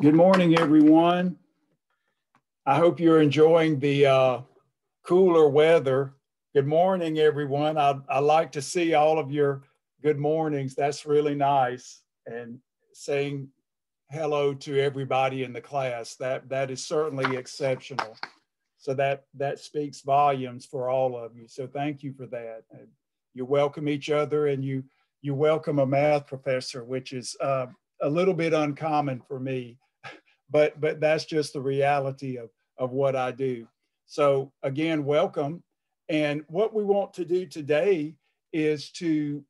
Good morning, everyone. I hope you're enjoying the cooler weather. Good morning, everyone. I like to see all of your good mornings. That's really nice. And saying hello to everybody in the class. That is certainly exceptional. So that speaks volumes for all of you. So thank you for that. And you welcome each other, and you welcome a math professor, which is a little bit uncommon for me. But that's just the reality of what I do. So again, welcome. And what we want to do today is to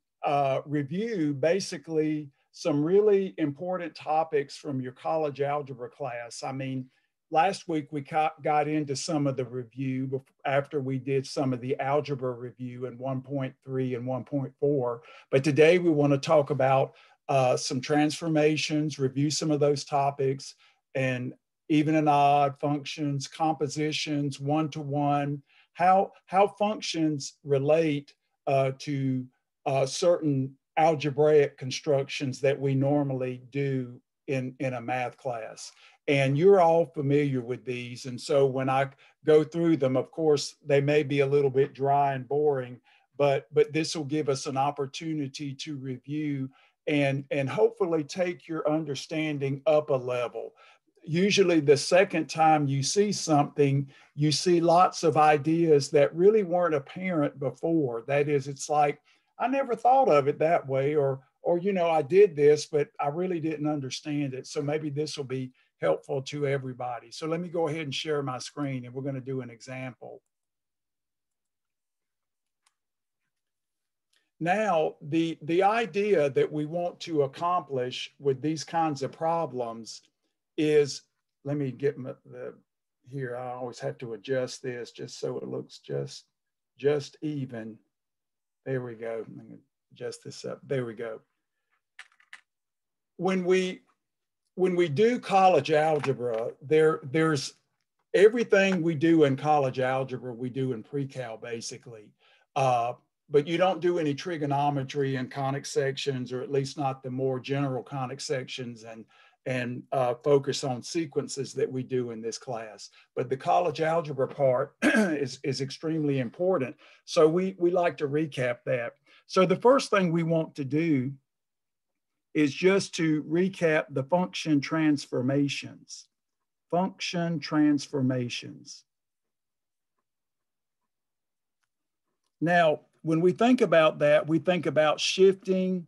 review basically some really important topics from your college algebra class. I mean, last week we got into some of the review after we did some of the algebra review in 1.3 and 1.4. But today we want to talk about some transformations, review some of those topics, and even and odd functions, compositions, one-to-one, how functions relate to certain algebraic constructions that we normally do in a math class. And you're all familiar with these. And so when I go through them, of course, they may be a little bit dry and boring, but this will give us an opportunity to review and hopefully take your understanding up a level. Usually the second time you see something, you see lots of ideas that really weren't apparent before. That is, it's like, I never thought of it that way, or you know, I did this, but I really didn't understand it. So maybe this will be helpful to everybody. So let me go ahead and share my screen, and we're going to do an example. Now, the idea that we want to accomplish with these kinds of problems is, let me get here, I always have to adjust this just so it looks just even. There we go. I'm going to adjust this up. There we go. When we do college algebra, there's everything we do in college algebra, we do in pre-cal basically. But you don't do any trigonometry and conic sections, or at least not the more general conic sections and focus on sequences that we do in this class. But the college algebra part is extremely important. So we like to recap that. So the first thing we want to do is just to recap the function transformations. Function transformations. Now, when we think about that, we think about shifting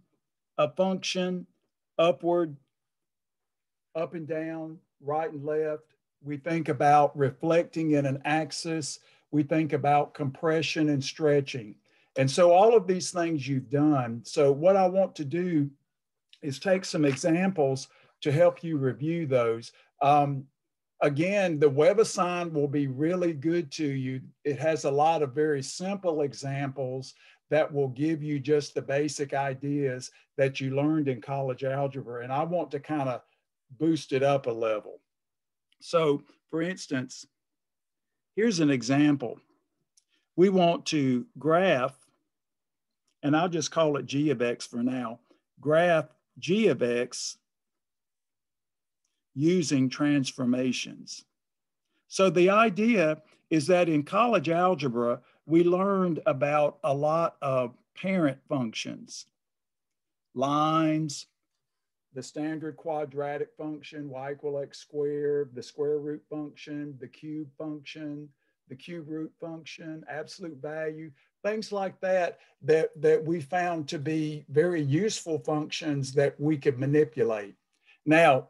a function upward, up and down, right and left. We think about reflecting in an axis. We think about compression and stretching. And so all of these things you've done. So what I want to do is take some examples to help you review those. Again, the WebAssign will be really good to you. It has a lot of very simple examples that will give you just the basic ideas that you learned in college algebra. And I want to kind of boost it up a level. So for instance, here's an example. We want to graph, and I'll just call it g of x for now, graph g of x using transformations. So the idea is that in college algebra, we learned about a lot of parent functions, lines, the standard quadratic function, y equal x squared, the square root function, the cube function, the cube root function, absolute value, things like that we found to be very useful functions that we could manipulate. Now,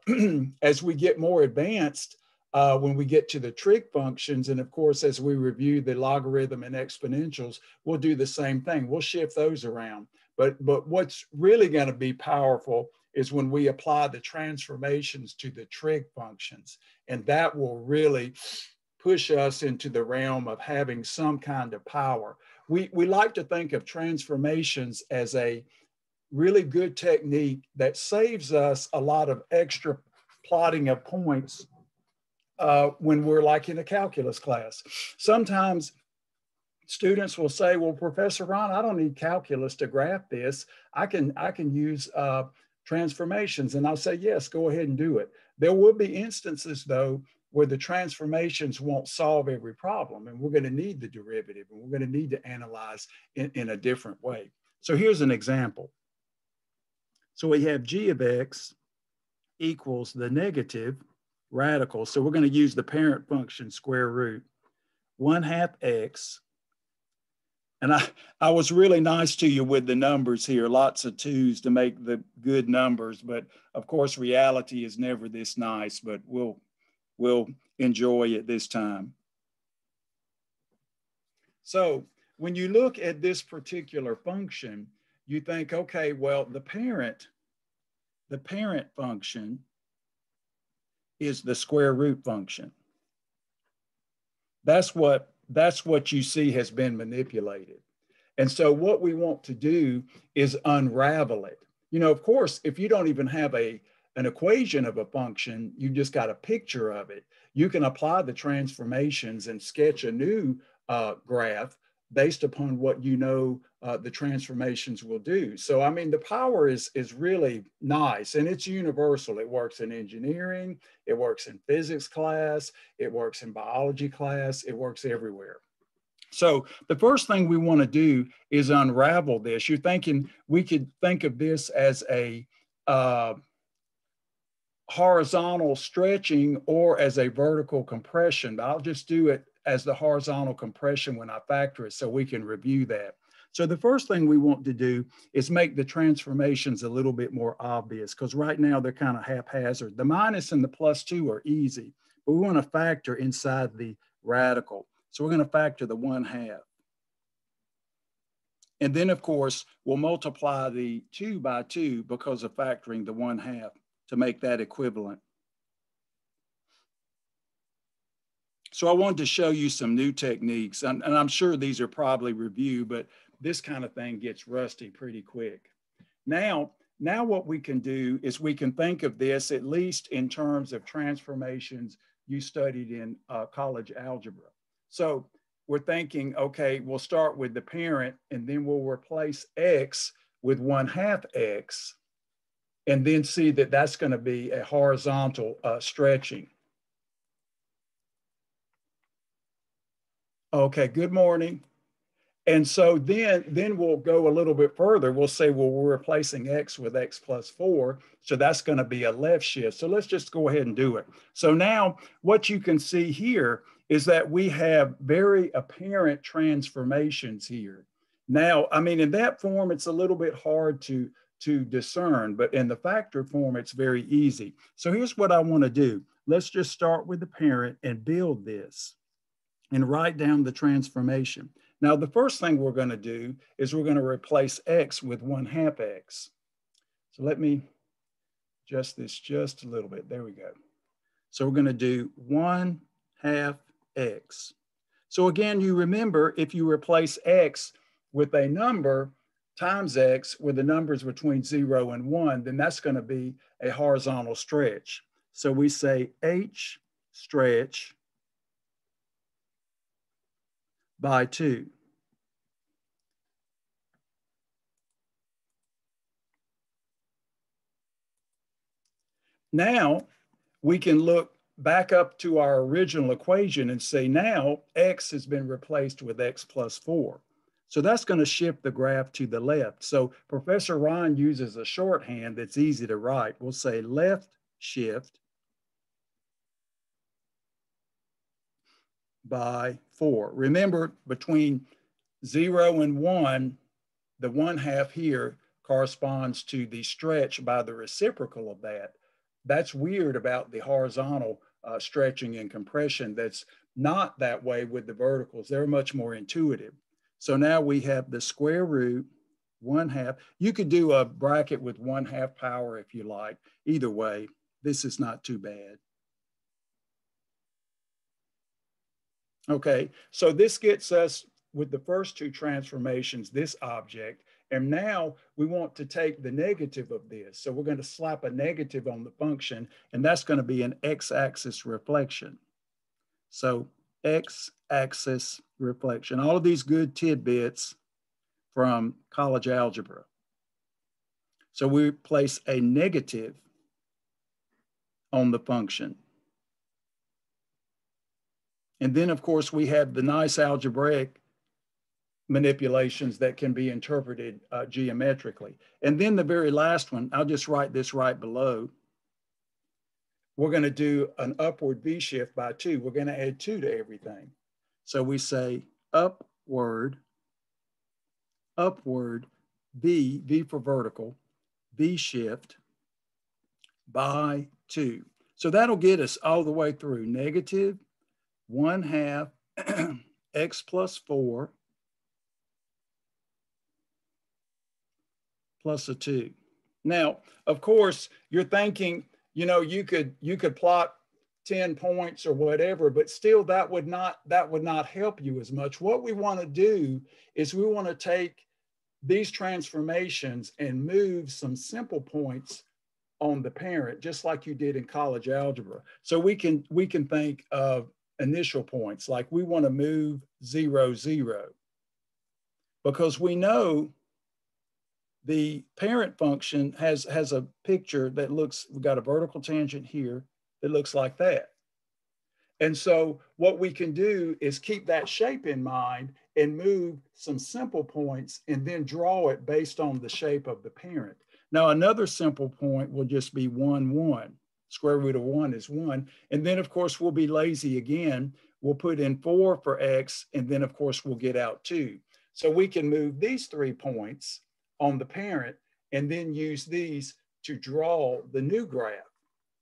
as we get more advanced, when we get to the trig functions, and of course, as we review the logarithm and exponentials, we'll do the same thing. We'll shift those around. But what's really going to be powerful is when we apply the transformations to the trig functions. And that will really push us into the realm of having some kind of power. We like to think of transformations as a really good technique that saves us a lot of extra plotting of points when we're like in a calculus class. Sometimes students will say, well, Professor Ron, I don't need calculus to graph this. I can use transformations? And I'll say, yes, go ahead and do it. There will be instances though, where the transformations won't solve every problem. And we're going to need the derivative, and we're going to need to analyze in a different way. So here's an example. So we have g of x equals the negative radical. So we're going to use the parent function square root 1/2 x. And I was really nice to you with the numbers here, lots of 2's to make the good numbers. But of course, reality is never this nice, but we'll enjoy it this time. So when you look at this particular function, you think, okay, well, the parent function is the square root function. That's what you see has been manipulated. And so what we want to do is unravel it. You know, of course, if you don't even have an equation of a function, you just got a picture of it. You can apply the transformations and sketch a new graph based upon what you know the transformations will do. So, I mean, the power is really nice, and it's universal. It works in engineering, it works in physics class, it works in biology class, it works everywhere. So the first thing we want to do is unravel this. You're thinking we could think of this as a horizontal stretching or as a vertical compression. I'll just do it as the horizontal compression when I factor it so we can review that. So the first thing we want to do is make the transformations a little bit more obvious, because right now they're kind of haphazard. The minus and the +2 are easy, but we want to factor inside the radical. So we're going to factor the 1/2. And then of course, we'll multiply the 2 by 2 because of factoring the 1/2 to make that equivalent. So I wanted to show you some new techniques, and I'm sure these are probably reviewed, but this kind of thing gets rusty pretty quick. Now what we can do is we can think of this at least in terms of transformations you studied in college algebra. So we're thinking, okay, we'll start with the parent, and then we'll replace x with 1/2 x, and then see that that's going to be a horizontal stretching. Okay, good morning. And so then we'll go a little bit further. We'll say, well, we're replacing x with x plus 4. So that's going to be a left shift. So let's just go ahead and do it. So now what you can see here is that we have very apparent transformations here. Now, I mean, in that form, it's a little bit hard to discern, but in the factor form, it's very easy. So here's what I want to do. Let's just start with the parent and build this and write down the transformation. Now, the first thing we're going to do is we're going to replace x with 1/2 x. So let me adjust this just a little bit. There we go. So we're going to do 1/2 x. So again, you remember if you replace x with a number times x with the numbers between 0 and 1, then that's going to be a horizontal stretch. So we say h stretch by 2. Now we can look back up to our original equation and say now x has been replaced with x plus 4. So that's going to shift the graph to the left. So Professor Ryan uses a shorthand that's easy to write. We'll say left shift by 4. Remember, between 0 and 1, the 1/2 here corresponds to the stretch by the reciprocal of that. That's weird about the horizontal stretching and compression. That's not that way with the verticals. They're much more intuitive. So now we have the square root 1/2. You could do a bracket with 1/2 power if you like. Either way, this is not too bad. Okay, so this gets us with the first two transformations, this object. And now we want to take the negative of this. So we're going to slap a negative on the function, and that's going to be an x-axis reflection. So x-axis reflection, all of these good tidbits from college algebra. So we place a negative on the function. And then, of course, we have the nice algebraic manipulations that can be interpreted geometrically. And then the very last one, I'll just write this right below. We're going to do an upward V shift by 2. We're going to add 2 to everything. So we say upward, V for vertical, V shift by 2. So that'll get us all the way through negative 1/2 x plus 4 plus a 2. Now, of course, you're thinking, you know, you could plot 10 points or whatever, but still that would not help you as much. What we want to do is we want to take these transformations and move some simple points on the parent, just like you did in college algebra. So we can think of initial points, like we want to move 0, 0, because we know the parent function has a picture that looks, we've got a vertical tangent here that looks like that. And so what we can do is keep that shape in mind and move some simple points and then draw it based on the shape of the parent. Now, another simple point will just be 1, 1. Square root of 1 is 1. And then, of course, we'll be lazy again. We'll put in 4 for x, and then, of course, we'll get out 2. So we can move these 3 points on the parent and then use these to draw the new graph.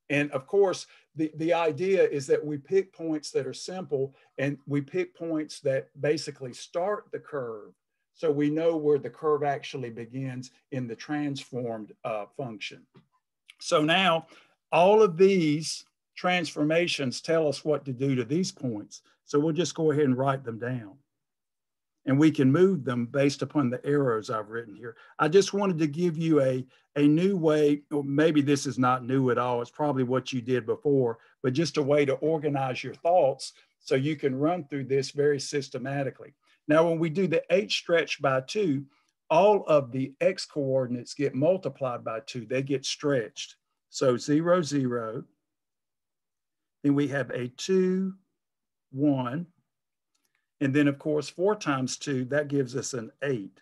And of course, the idea is that we pick points that are simple, and we pick points that basically start the curve, so we know where the curve actually begins in the transformed function. So now all of these transformations tell us what to do to these points. So we'll just go ahead and write them down. And we can move them based upon the arrows I've written here. I just wanted to give you a new way, or maybe this is not new at all, it's probably what you did before, but just a way to organize your thoughts so you can run through this very systematically. Now, when we do the h stretch by 2, all of the x coordinates get multiplied by 2, they get stretched. So 0, 0, then we have a 2, 1, and then, of course, 4 times 2, that gives us an 8.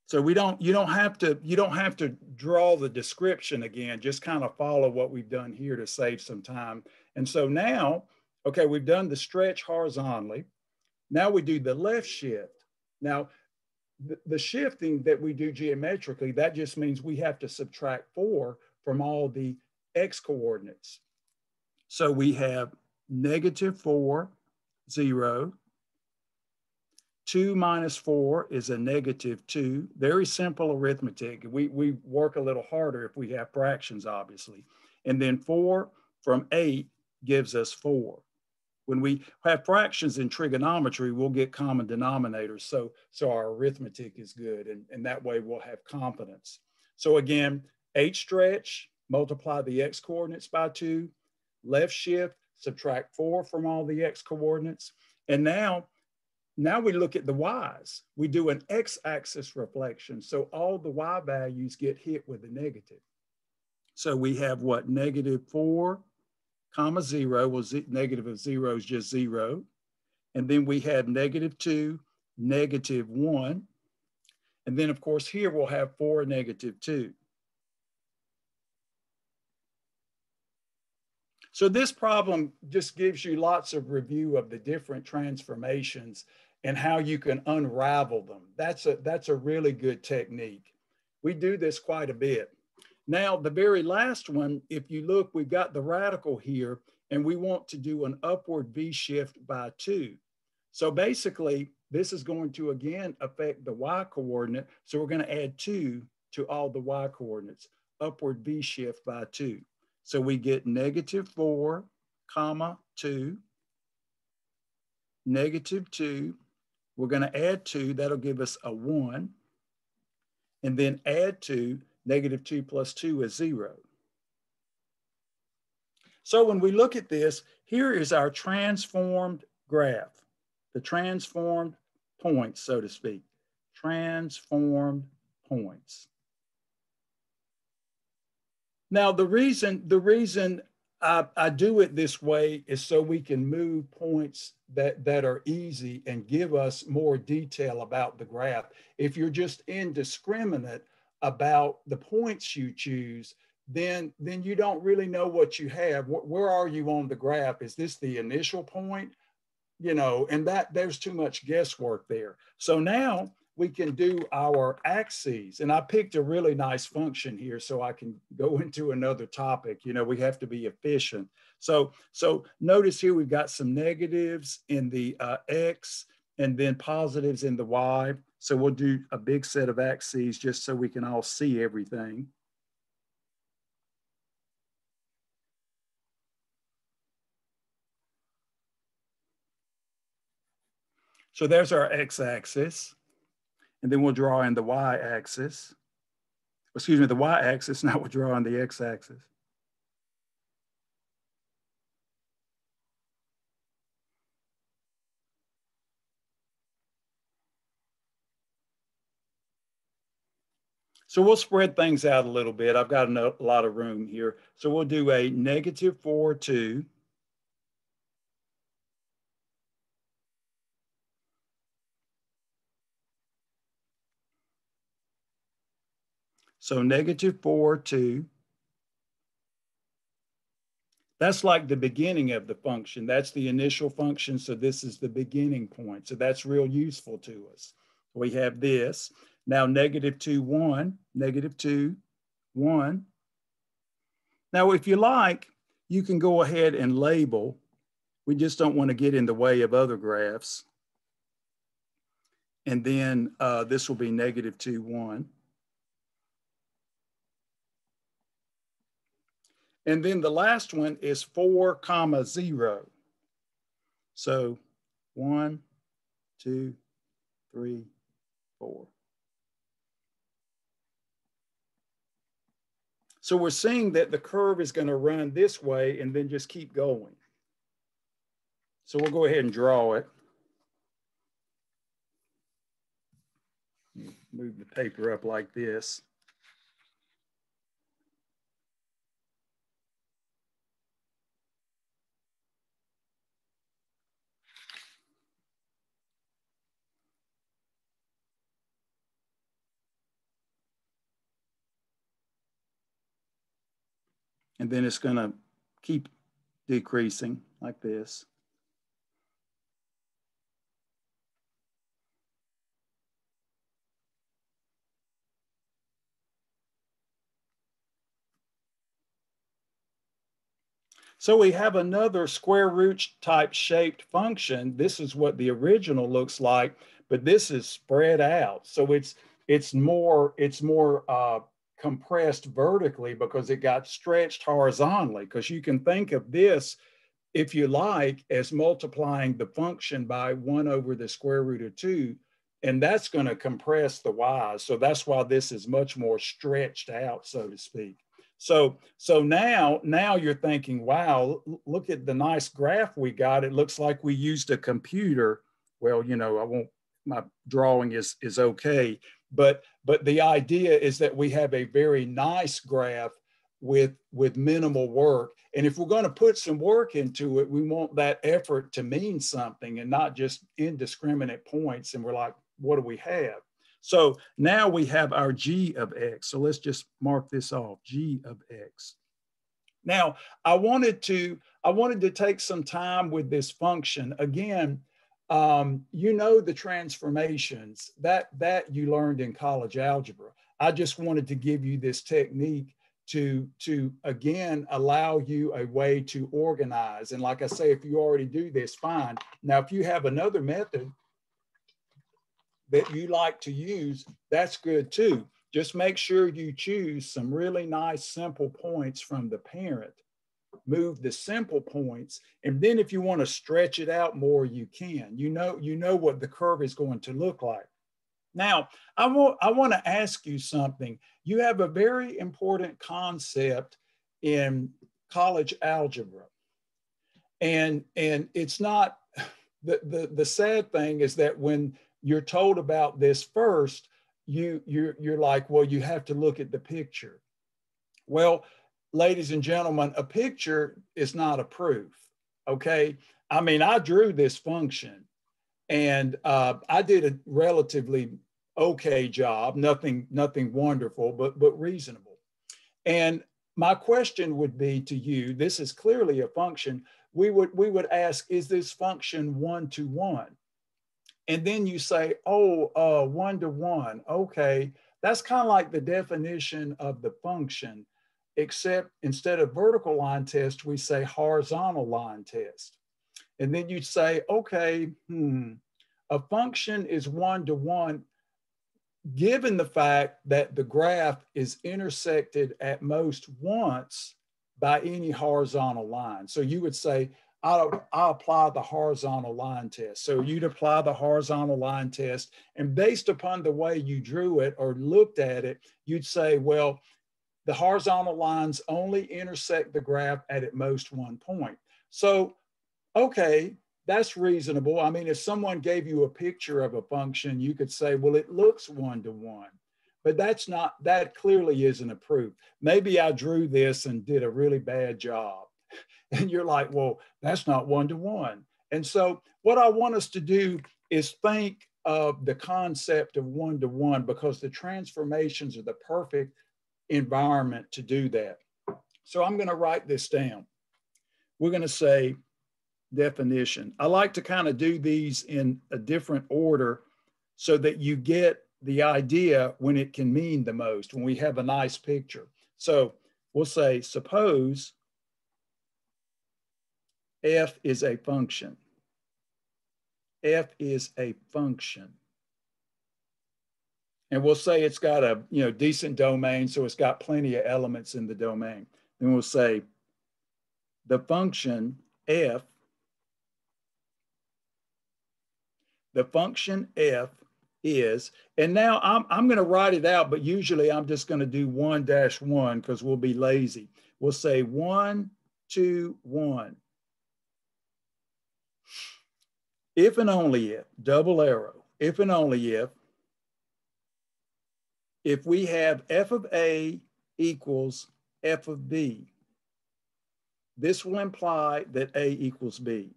So you don't have to draw the description again, just kind of follow what we've done here to save some time. And so now, okay, we've done the stretch horizontally. Now we do the left shift. Now, the shifting that we do geometrically, that just means we have to subtract 4 from all the x coordinates. So we have negative 4, 0. 2 minus 4 is a negative 2. Very simple arithmetic. We work a little harder if we have fractions, obviously. And then 4 from 8 gives us 4. When we have fractions in trigonometry, we'll get common denominators. So our arithmetic is good, and that way we'll have confidence. So again, h stretch, multiply the x coordinates by 2. Left shift, subtract 4 from all the x coordinates. And now we look at the y's. We do an x-axis reflection. So all the y values get hit with a negative. So we have what? Negative 4, comma 0. Well, negative of 0 is just 0. And then we have negative 2, negative 1. And then, of course, here we'll have 4, negative 2. So this problem just gives you lots of review of the different transformations and how you can unravel them. That's a really good technique. We do this quite a bit. Now, the very last one, if you look, we've got the radical here, and we want to do an upward V shift by 2. So basically, this is going to, again, affect the y coordinate. So we're going to add 2 to all the y coordinates, upward V shift by 2. So we get negative 4, comma 2, negative 2. We're going to add 2. That'll give us a 1. And then add 2. Negative 2 plus 2 is 0. So when we look at this, here is our transformed graph, the transformed points, so to speak. Transformed points. Now, the reason I do it this way is so we can move points that are easy and give us more detail about the graph. If you're just indiscriminate about the points you choose, then you don't really know what you have. Where are you on the graph? Is this the initial point? You know, and that there's too much guesswork there. So now we can do our axes. And I picked a really nice function here so I can go into another topic. You know, we have to be efficient. So notice here we've got some negatives in the X and then positives in the Y. So we'll do a big set of axes just so we can all see everything. So there's our X-axis. And then we'll draw in the Y-axis. Excuse me, the Y-axis, now we'll draw on the X-axis. So we'll spread things out a little bit. I've got a lot of room here. So we'll do a -4, 2. So -4, 2. That's like the beginning of the function. That's the initial function. So this is the beginning point. So that's real useful to us. We have this. Now -2, 1, -2, 1. Now, if you like, you can go ahead and label. We just don't want to get in the way of other graphs. And then this will be -2, 1. And then the last one is 4, 0. So 1, 2, 3, 4. So we're seeing that the curve is going to run this way and then just keep going. So we'll go ahead and draw it. Move the paper up like this. And then it's going to keep decreasing like this. So we have another square root type shaped function. This is what the original looks like, but this is spread out. So it's more compressed vertically because it got stretched horizontally. Because you can think of this, if you like, as multiplying the function by 1 over the square root of 2, and that's going to compress the y's. So that's why this is much more stretched out, so to speak. So now you're thinking, wow, look at the nice graph we got. It looks like we used a computer. Well, you know, my drawing is okay, but the idea is that we have a very nice graph with minimal work. And if we're going to put some work into it, we want that effort to mean something and not just indiscriminate points. And we're like, what do we have? So now we have our g of x. So let's just mark this off, g of x. Now, I wanted to take some time with this function. Again, you know the transformations that you learned in college algebra. I just wanted to give you this technique to again allow you a way to organize. And like I say, if you already do this, fine. Now, if you have another method that you like to use, that's good too. Just make sure you choose some really nice simple points from the parent. Move the simple points, and then if you want to stretch it out more, you can. You know what the curve is going to look like. Now, I want to ask you something. You have a very important concept in college algebra, and it's not the sad thing is that when you're told about this first, you're like, well, you have to look at the picture. Well, ladies and gentlemen, a picture is not a proof, okay? I mean, I drew this function and I did a relatively okay job, nothing wonderful, but reasonable. And my question would be to you, this is clearly a function. We would ask, is this function one-to-one? And then you say, oh, one-to-one, okay. That's kind of like the definition of the function, except instead of vertical line test, we say horizontal line test. And then you'd say, okay, a function is one-to-one given the fact that the graph is intersected at most once by any horizontal line. So you would say, I'll apply the horizontal line test. So you'd apply the horizontal line test, and based upon the way you drew it or looked at it, you'd say, well, the horizontal lines only intersect the graph at most one point. So, okay, that's reasonable. I mean, if someone gave you a picture of a function, you could say, well, it looks one-to-one, but that clearly isn't a proof. Maybe I drew this and did a really bad job. And you're like, well, that's not one-to-one. And so what I want us to do is think of the concept of one-to-one, because the transformations are the perfect environment to do that. So I'm going to write this down. We're going to say definition. I like to kind of do these in a different order so that you get the idea when it can mean the most, when we have a nice picture. So we'll say, suppose f is a function. F is a function. And we'll say it's got a decent domain, so it's got plenty of elements in the domain. Then we'll say the function f, is, and now I'm going to write it out, but usually I'm just going to do 1-1 because we'll be lazy. We'll say 1, 2, 1. If and only if, double arrow, if and only if we have f of A equals f of B, this will imply that A equals B.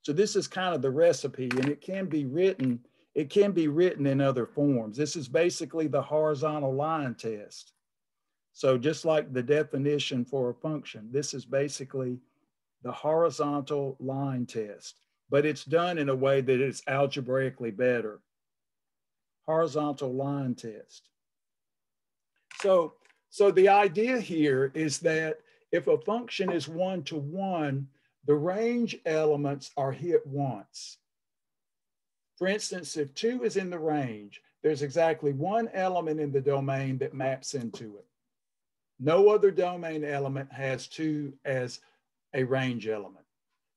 So this is kind of the recipe, and it can be written in other forms. This is basically the horizontal line test. So just like the definition for a function, this is basically the horizontal line test, but it's done in a way that it's algebraically better. Horizontal line test. So the idea here is that if a function is one-to-one, the range elements are hit once. For instance, if 2 is in the range, there's exactly one element in the domain that maps into it. No other domain element has 2 as a range element.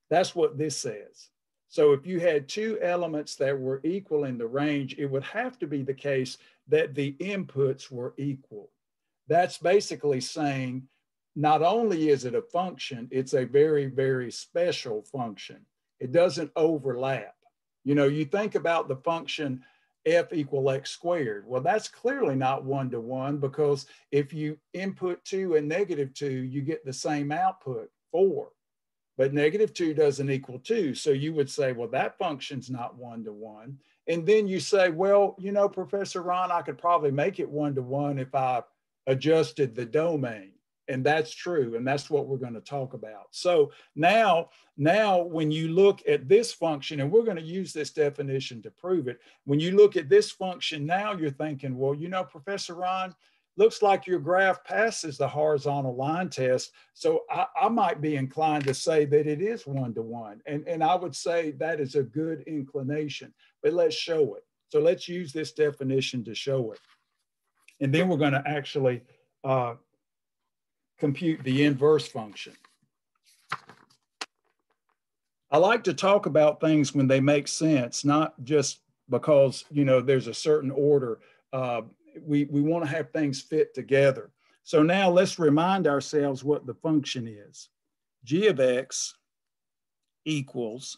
That's what this says. So if you had 2 elements that were equal in the range, it would have to be the case that the inputs were equal. That's basically saying not only is it a function, it's a very, very special function. It doesn't overlap. You think about the function f equal x squared. Well, that's clearly not one-to-one, because if you input 2 and -2, you get the same output, 4. But -2 doesn't equal 2. So you would say, well, that function's not one-to-one. And then you say, well, Professor Ron, I could probably make it one-to-one if I adjusted the domain. And that's true. And that's what we're going to talk about. So now when you look at this function, and we're going to use this definition to prove it, when you look at this function, now you're thinking, well, Professor Ron, looks like your graph passes the horizontal line test. So I might be inclined to say that it is one-to-one. And I would say that is a good inclination, but let's show it. So let's use this definition to show it. And then we're going to actually compute the inverse function. I like to talk about things when they make sense, not just because, there's a certain order. We want to have things fit together. So now let's remind ourselves what the function is. G of x equals,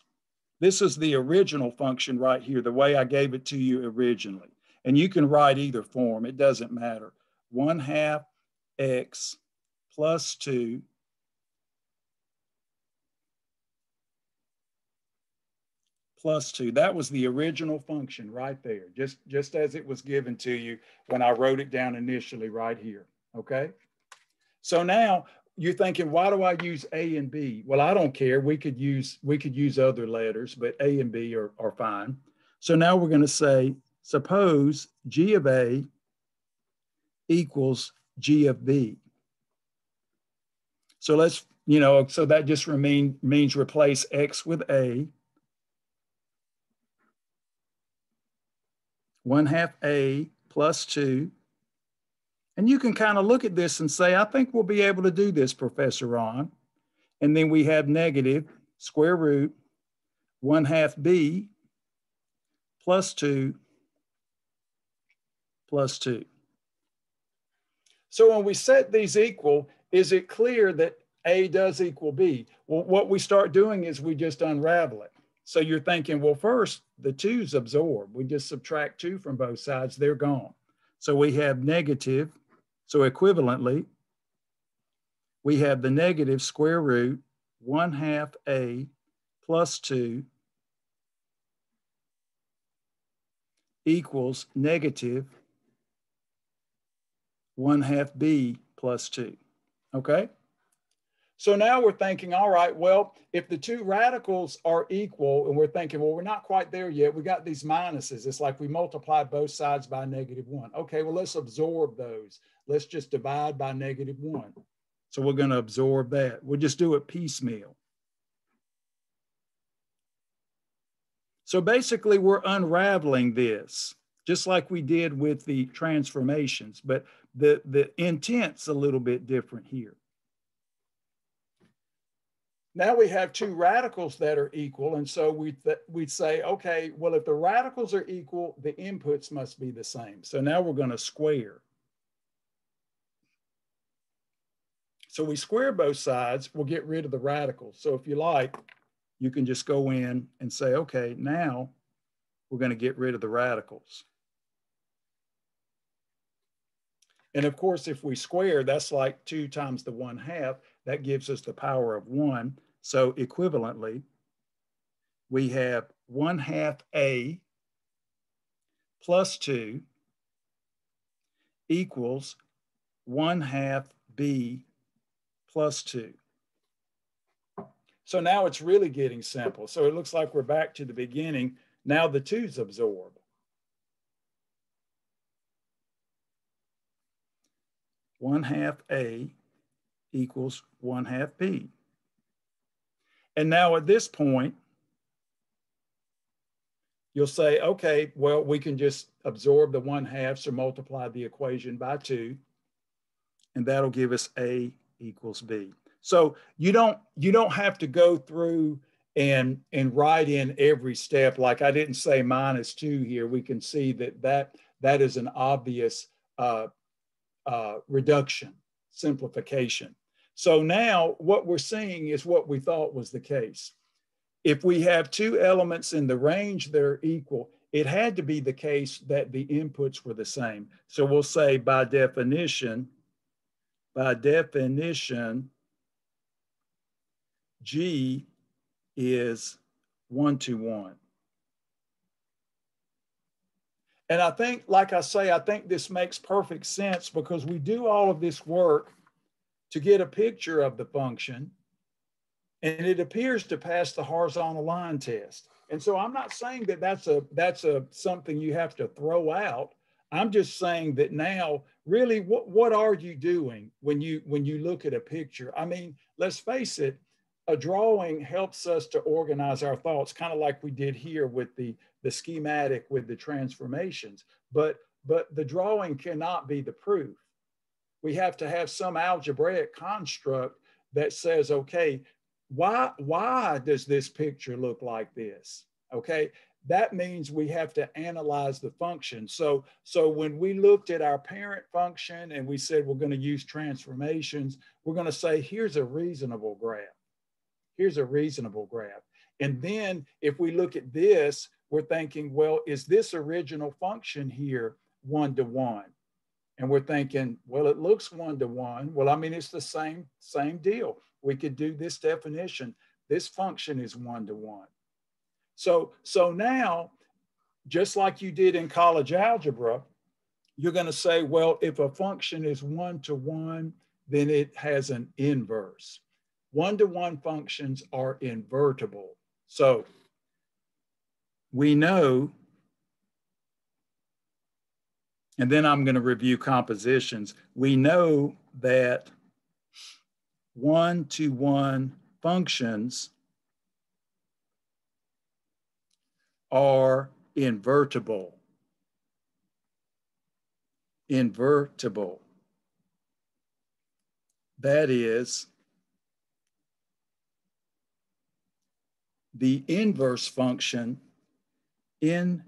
this is the original function right here, the way I gave it to you originally. And you can write either form, it doesn't matter. 1/2 x plus 2 plus 2. That was the original function right there, just as it was given to you when I wrote it down initially right here, okay? So now you're thinking, why do I use A and B? Well, I don't care. We could use other letters, but A and B are fine. So now we're going to say, suppose G of A equals G of B. So let's, so that just means replace X with A. 1/2 A plus 2. And you can kind of look at this and say, I think we'll be able to do this, Professor Ron. And then we have negative square root 1/2 B plus 2 plus 2. So when we set these equal, is it clear that A does equal B? Well, what we start doing is we just unravel it. So you're thinking, well, first, the 2's absorb. We just subtract 2 from both sides, they're gone. So we have negative, so equivalently, we have the negative square root 1/2 A plus 2 equals negative 1/2 B plus 2, okay? So now we're thinking, all right, well, if the two radicals are equal, and we're thinking, well, we're not quite there yet. We got these minuses. It's like we multiplied both sides by -1. Okay, well, let's absorb those. Let's just divide by -1. So we're going to absorb that. We'll just do it piecemeal. So basically, we're unraveling this, just like we did with the transformations, but the intent's a little bit different here. Now we have two radicals that are equal, and so we'd say, okay, well, if the radicals are equal, the inputs must be the same. So now we're going to square. So we square both sides, we'll get rid of the radicals. So if you like, you can just go in and say, okay, now we're going to get rid of the radicals. And of course, if we square, that's like 2 times the 1/2. That gives us the power of 1. So equivalently, we have 1/2 A plus 2 equals 1/2 B plus 2. So now it's really getting simple. So it looks like we're back to the beginning. Now the 2's absorb. One-half A equals 1/2 B. And now at this point, you'll say, okay, well, we can just absorb the 1/2, so multiply the equation by 2, and that'll give us A equals B. So you don't have to go through and write in every step. Like I didn't say -2 here. We can see that is an obvious reduction, simplification. So now what we're seeing is what we thought was the case. If we have two elements in the range that are equal, it had to be the case that the inputs were the same. So we'll say by definition, G is 1-to-1. And I think, like I say, I think this makes perfect sense because we do all of this work to get a picture of the function, and it appears to pass the horizontal line test. And so I'm not saying that that's something you have to throw out. I'm just saying that now, really, what are you doing when you look at a picture? I mean, let's face it, a drawing helps us to organize our thoughts, kind of like we did here with the schematic with the transformations. But the drawing cannot be the proof. We have to have some algebraic construct that says, okay, why does this picture look like this? Okay, that means we have to analyze the function. So when we looked at our parent function and we said we're going to use transformations, we're going to say, here's a reasonable graph. Here's a reasonable graph. And then if we look at this, we're thinking, well, is this original function here one-to-one? And we're thinking, well, it looks one-to-one. Well, I mean, it's the same deal. We could do this definition. This function is one-to-one. So now, just like you did in college algebra, you're going to say, well, if a function is one-to-one, then it has an inverse. One-to-one functions are invertible. So we know, and then I'm going to review compositions. We know that one-to-one functions are invertible. Invertible. That is, the inverse function, and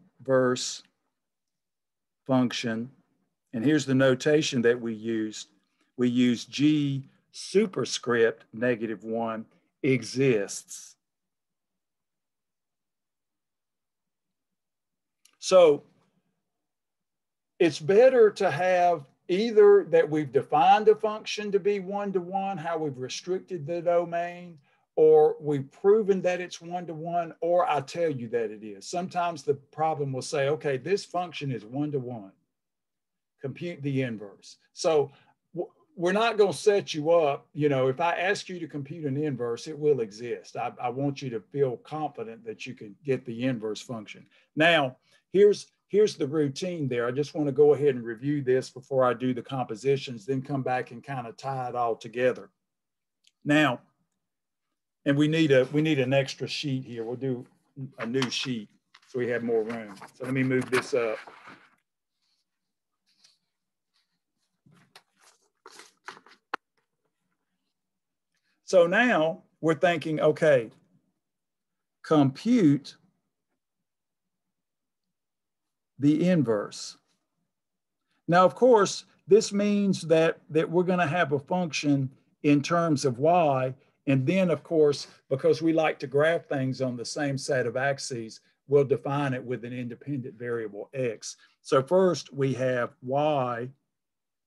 here's the notation that we used. We use G superscript -1 exists. So it's better to have either that we've defined a function to be one-to-one, how we've restricted the domain, or we've proven that it's one-to-one, or I tell you that it is. Sometimes the problem will say, okay, this function is one-to-one. Compute the inverse. So we're not going to set you up, you know, if I ask you to compute an inverse, it will exist. I want you to feel confident that you can get the inverse function. Now, here's the routine there. I just want to go ahead and review this before I do the compositions, then come back and kind of tie it all together. Now, and we need an extra sheet here. We'll do a new sheet so we have more room. So let me move this up. So now we're thinking, okay, compute the inverse. Now, of course, this means that we're going to have a function in terms of y, and then, of course, because we like to graph things on the same set of axes, we'll define it with an independent variable x. So first we have y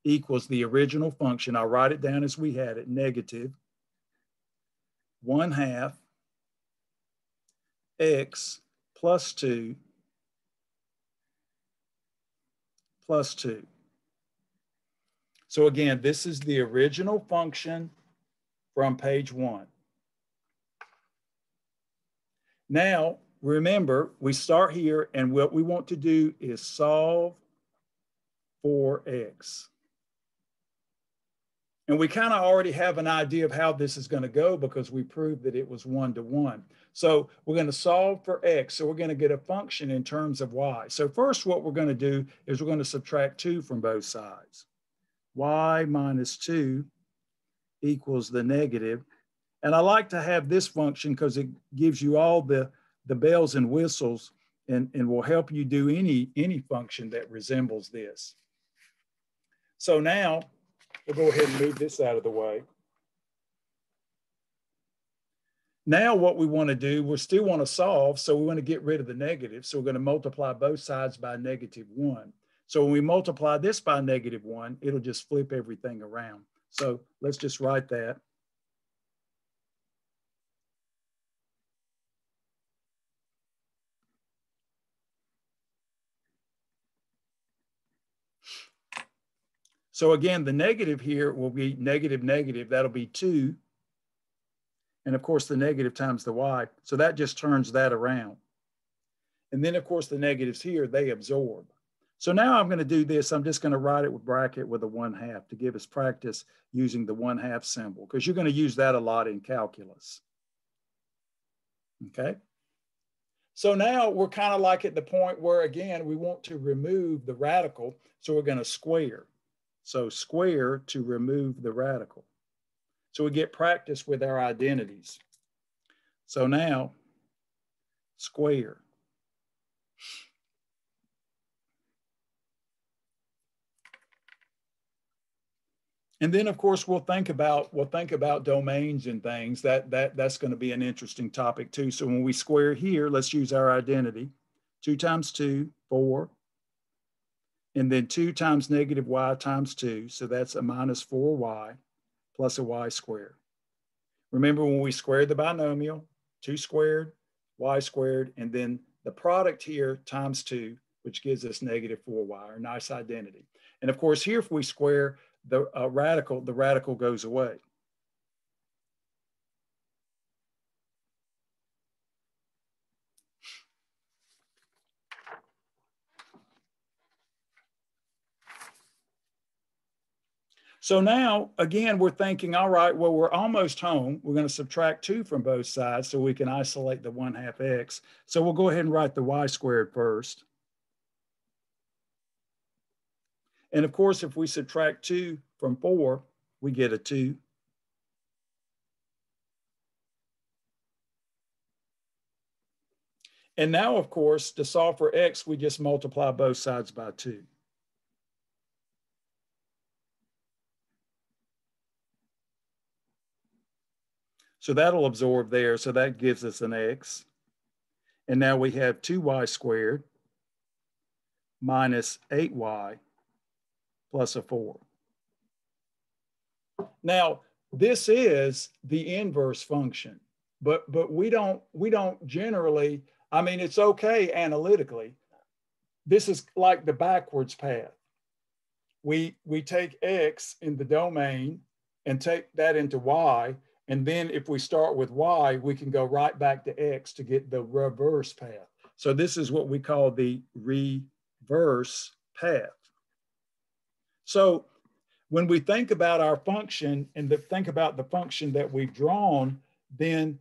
equals the original function. I'll write it down as we had it, negative 1/2 x plus 2 plus 2. So again, this is the original function from page 1. Now, remember, we start here, and what we want to do is solve for x. And we kind of already have an idea of how this is going to go because we proved that it was one-to-one. So we're going to solve for x. So we're going to get a function in terms of y. So first what we're going to do is we're going to subtract 2 from both sides. Y minus 2 equals the negative. And I like to have this function because it gives you all the bells and whistles and will help you do any function that resembles this. So now, we'll go ahead and move this out of the way. Now what we want to do, we still want to solve, so we want to get rid of the negative. So we're going to multiply both sides by -1. So when we multiply this by -1, it'll just flip everything around. So let's just write that. So again, the negative here will be negative, that'll be 2. And of course, the negative times the y. So that just turns that around. And then of course, the negatives here, they absorb. So now I'm going to do this. I'm just going to write it with bracket with a 1/2 to give us practice using the 1/2 symbol, because you're going to use that a lot in calculus. Okay. So now we're kind of like at the point where, again, we want to remove the radical. So we're going to square. So square to remove the radical. So we get practice with our identities. So now, square. And then, of course, we'll think about domains and things. That's going to be an interesting topic too. So when we square here, let's use our identity. 2 times 2, 4. And then 2 times negative y times 2. So that's a minus 4y plus a y squared. Remember when we squared the binomial, 2 squared, y squared, and then the product here times 2, which gives us negative 4y, our nice identity. And of course, here if we square the radical goes away. So now, again, we're thinking, all right, well, we're almost home. We're going to subtract 2 from both sides so we can isolate the 1/2 x. So we'll go ahead and write the y squared first. And of course, if we subtract 2 from 4, we get a 2. And now, of course, to solve for x, we just multiply both sides by 2. So that'll absorb there. So that gives us an x. And now we have 2y squared minus 8y plus a 4. Now, this is the inverse function, but we don't generally, I mean, it's okay analytically. This is like the backwards path. We take x in the domain and take that into y. And then if we start with y, we can go right back to x to get the reverse path. So this is what we call the reverse path. So when we think about our function and think about the function that we've drawn, then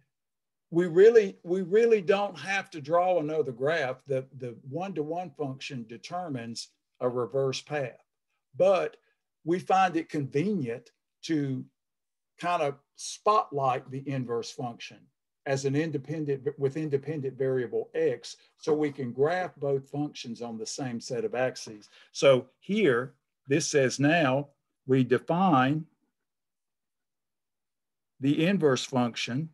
we really don't have to draw another graph. The one-to-one function determines a reverse path. But we find it convenient to kind of spotlight the inverse function as an independent variable x, so we can graph both functions on the same set of axes. So here, this says now we define the inverse function.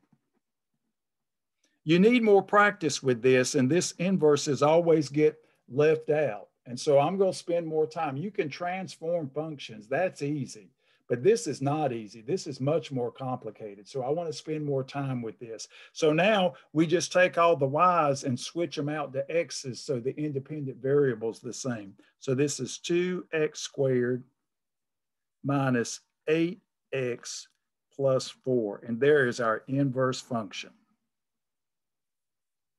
You need more practice with this, and this inverses always get left out. And so I'm going to spend more time. You can transform functions. That's easy. But this is not easy. This is much more complicated. So I want to spend more time with this. So now we just take all the y's and switch them out to x's so the independent variable is the same. So this is 2x squared minus 8x plus 4. And there is our inverse function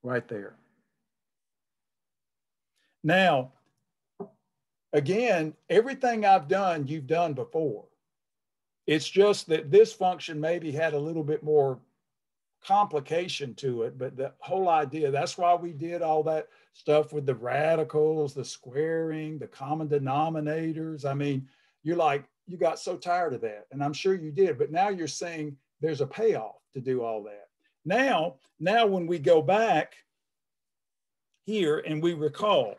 right there. Now, again, everything I've done, you've done before. It's just that this function maybe had a little bit more complication to it, but the whole idea, that's why we did all that stuff with the radicals, the squaring, the common denominators. I mean, you're like, you got so tired of that, and I'm sure you did, but now you're saying there's a payoff to do all that. Now when we go back here and we recall,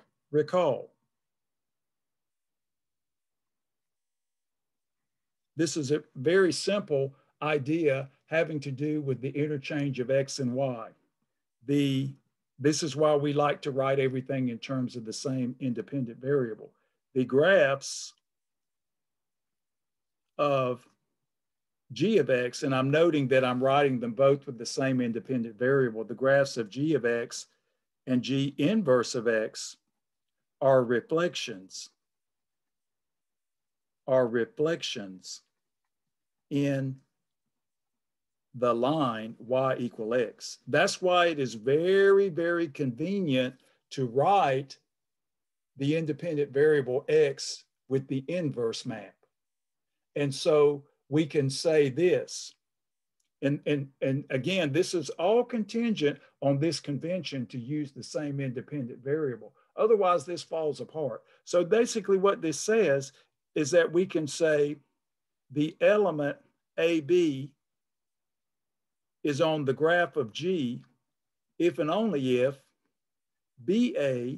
this is a very simple idea having to do with the interchange of x and y. This is why we like to write everything in terms of the same independent variable. The graphs of g of x, and I'm noting that I'm writing them both with the same independent variable, the graphs of g of x and g inverse of x are reflections in the line y equal x. That's why it is very, very convenient to write the independent variable x with the inverse map. And so we can say this, and again, this is all contingent on this convention to use the same independent variable. Otherwise, this falls apart. So basically what this says is that we can say the element AB is on the graph of G if and only if BA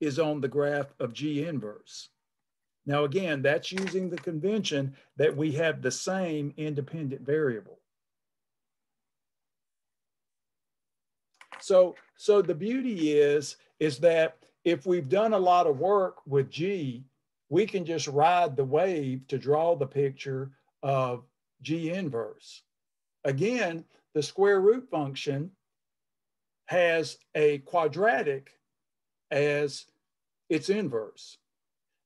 is on the graph of G inverse. Now, again, that's using the convention that we have the same independent variable. So the beauty is that if we've done a lot of work with G, we can just ride the wave to draw the picture of G inverse. Again, the square root function has a quadratic as its inverse.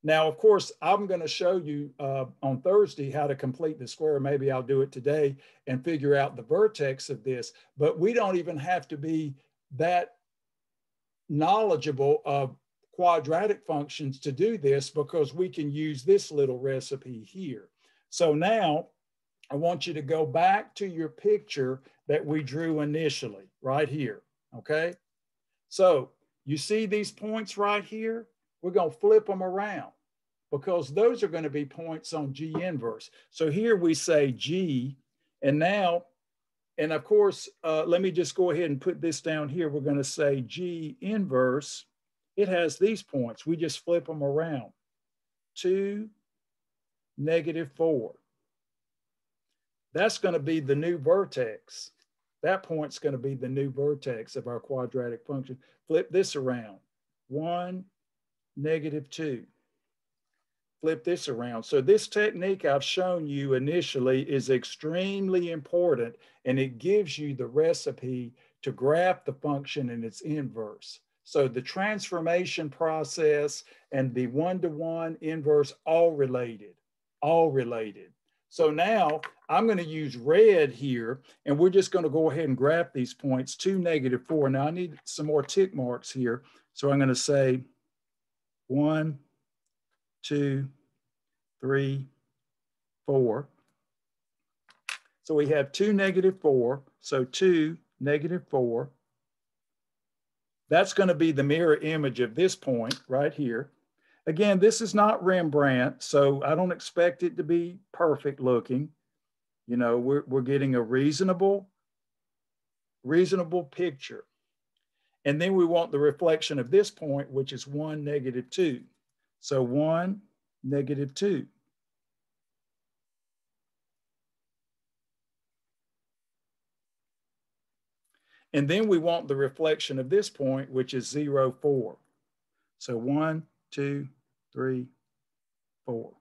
Now, of course, I'm going to show you on Thursday how to complete the square. Maybe I'll do it today and figure out the vertex of this. But we don't even have to be that knowledgeable of quadratic functions to do this, because we can use this little recipe here. So now I want you to go back to your picture that we drew initially right here, okay? So you see these points right here? We're going to flip them around because those are going to be points on G inverse. So here we say G, and now, and of course, let me just go ahead and put this down here. We're going to say G inverse. It has these points. We just flip them around. 2, -4. That's going to be the new vertex. That point's going to be the new vertex of our quadratic function. Flip this around. 1, -2. Flip this around. So this technique I've shown you initially is extremely important, and it gives you the recipe to graph the function in its inverse. So the transformation process and the one-to-one inverse, all related, all related. So now I'm going to use red here, and we're just going to go ahead and graph these points, 2, -4. Now I need some more tick marks here. So I'm going to say 1, 2, 3, 4. So we have 2, -4. So 2, -4. That's going to be the mirror image of this point right here. Again, this is not Rembrandt, so I don't expect it to be perfect looking. You know, we're getting a reasonable picture. And then we want the reflection of this point, which is 1, -2. So 1, -2. And then we want the reflection of this point, which is 0, 4. So 1, 2, 3, 4.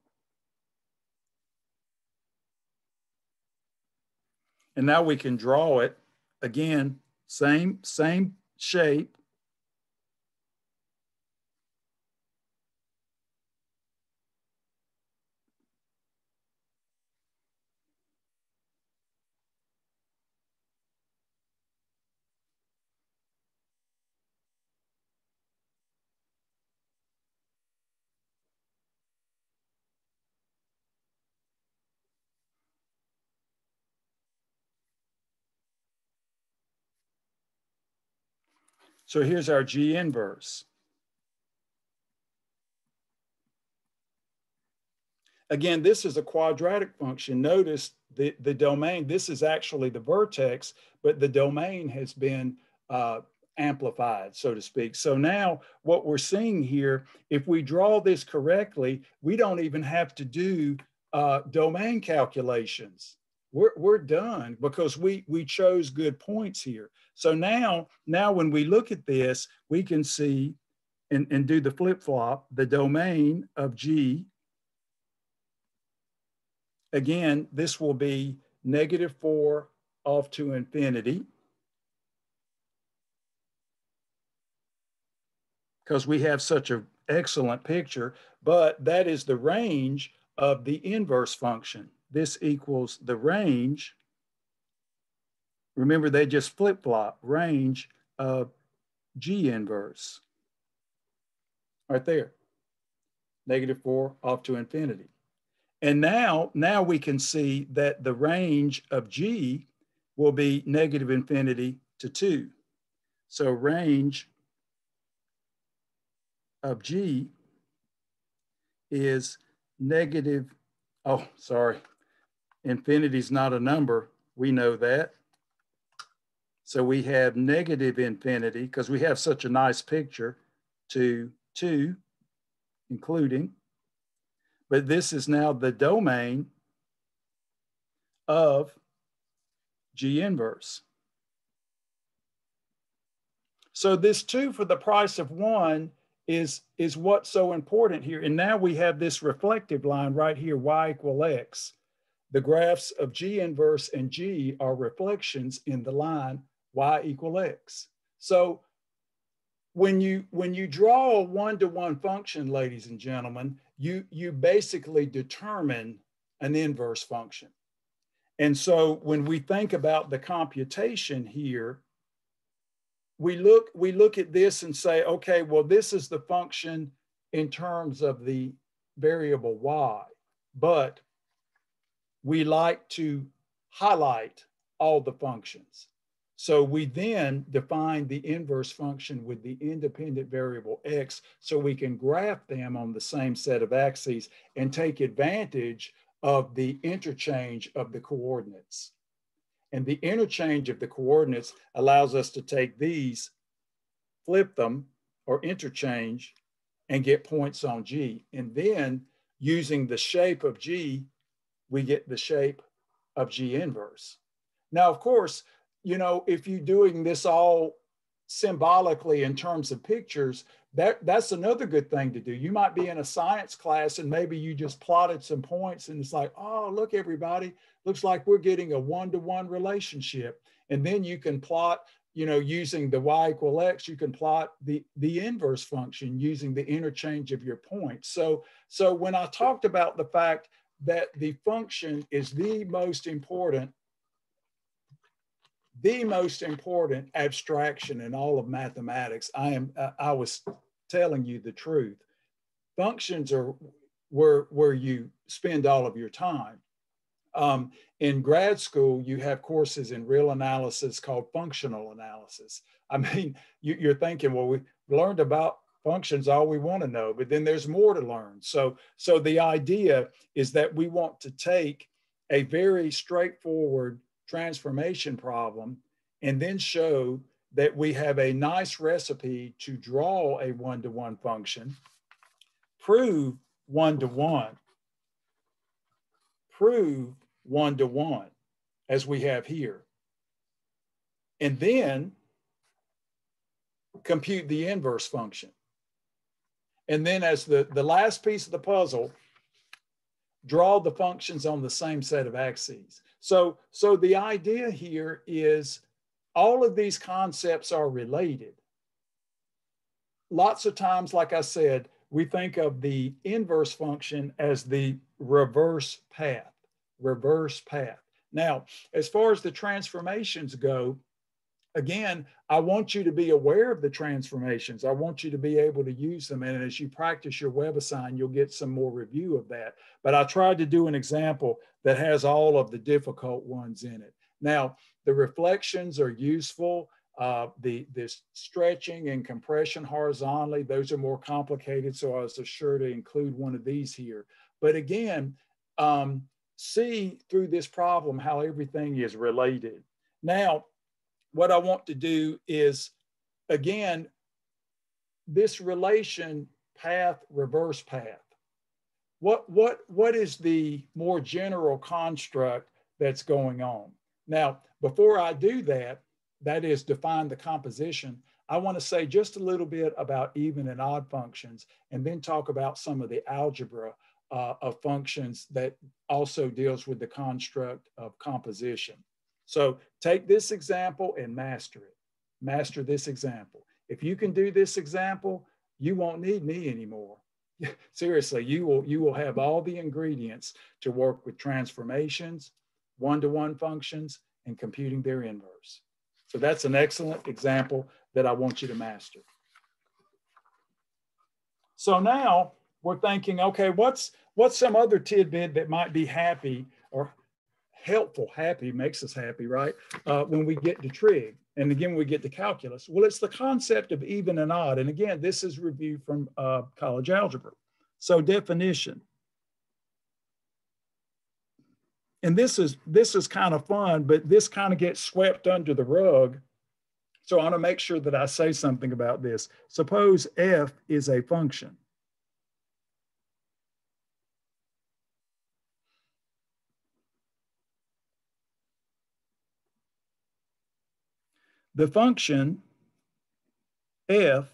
And now we can draw it. Again, same shape. So here's our G inverse. Again, this is a quadratic function. Notice the domain, this is actually the vertex, but the domain has been amplified, so to speak. So now what we're seeing here, if we draw this correctly, we don't even have to do domain calculations. We're done because we chose good points here. So now when we look at this, we can see and do the flip-flop, the domain of G. Again, this will be -4 off to infinity, because we have such an excellent picture, but that is the range of the inverse function. This equals the range. Remember, they just flip-flop, range of G inverse. Right there, -4 off to infinity. And now we can see that the range of G will be -infinity to 2. So range of G is negative, oh, sorry, infinity is not a number. We know that. So we have -infinity, because we have such a nice picture, to 2, including. But this is now the domain of G inverse. So this 2 for the price of 1 is what's so important here. And now we have this reflective line right here, y equal x. The graphs of G inverse and G are reflections in the line y equal x. So when you draw a one-to-one function, ladies and gentlemen, you basically determine an inverse function. And so when we think about the computation here, we look at this and say, okay, well, this is the function in terms of the variable y, but we like to highlight all the functions. So we then define the inverse function with the independent variable x so we can graph them on the same set of axes and take advantage of the interchange of the coordinates. And the interchange of the coordinates allows us to take these, flip them, or interchange, and get points on G. And then using the shape of G, we get the shape of G inverse. Now, of course, you know, if you're doing this all symbolically in terms of pictures, that's another good thing to do. You might be in a science class and maybe you just plotted some points and it's like, oh, look, everybody, looks like we're getting a one-to-one relationship. And then you can plot, you know, using the y equal x, you can plot the inverse function using the interchange of your points. So when I talked about the fact that the function is the most important abstraction in all of mathematics, I was telling you the truth. Functions are where you spend all of your time. In grad school, you have courses in real analysis called functional analysis. I mean, you're thinking, well, we learned about functions, all we want to know, but then there's more to learn. So the idea is that we want to take a very straightforward transformation problem and then show that we have a nice recipe to draw a one-to-one function, prove one-to-one, prove one-to-one, as we have here, and then compute the inverse function. And then as the last piece of the puzzle, draw the functions on the same set of axes. So the idea here is all of these concepts are related. Lots of times, like I said, we think of the inverse function as the reverse path, reverse path. Now, as far as the transformations go, again, I want you to be aware of the transformations. I want you to be able to use them. And as you practice your WebAssign, you'll get some more review of that. But I tried to do an example that has all of the difficult ones in it. Now, the reflections are useful. The stretching and compression horizontally, those are more complicated. So I was sure to include one of these here. But again, see through this problem how everything is related. Now, what I want to do is, again, this relation path, reverse path. What is the more general construct that's going on? Now, before I do that, that is define the composition, I want to say just a little bit about even and odd functions, and then talk about some of the algebra of functions that also deals with the construct of composition. So take this example and master it. Master this example. If you can do this example, you won't need me anymore. Seriously, you will have all the ingredients to work with transformations, one-to-one functions, and computing their inverse. So that's an excellent example that I want you to master. So now we're thinking, okay, what's some other tidbit that might be happy or helpful? Happy makes us happy, right? When we get to trig, and again, we get to calculus. Well, it's the concept of even and odd. And again, this is reviewed from college algebra. So definition. And this is kind of fun, but this kind of gets swept under the rug. So I want to make sure that I say something about this. Suppose f is a function. The function F,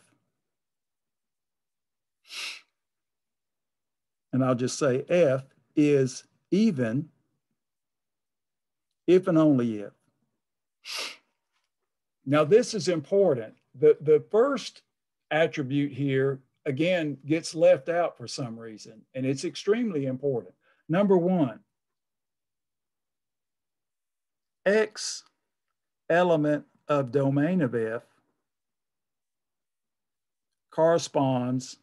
and I'll just say F is even if and only if. Now this is important. The first attribute here, again, gets left out for some reason, and it's extremely important. Number one, X element of domain of F corresponds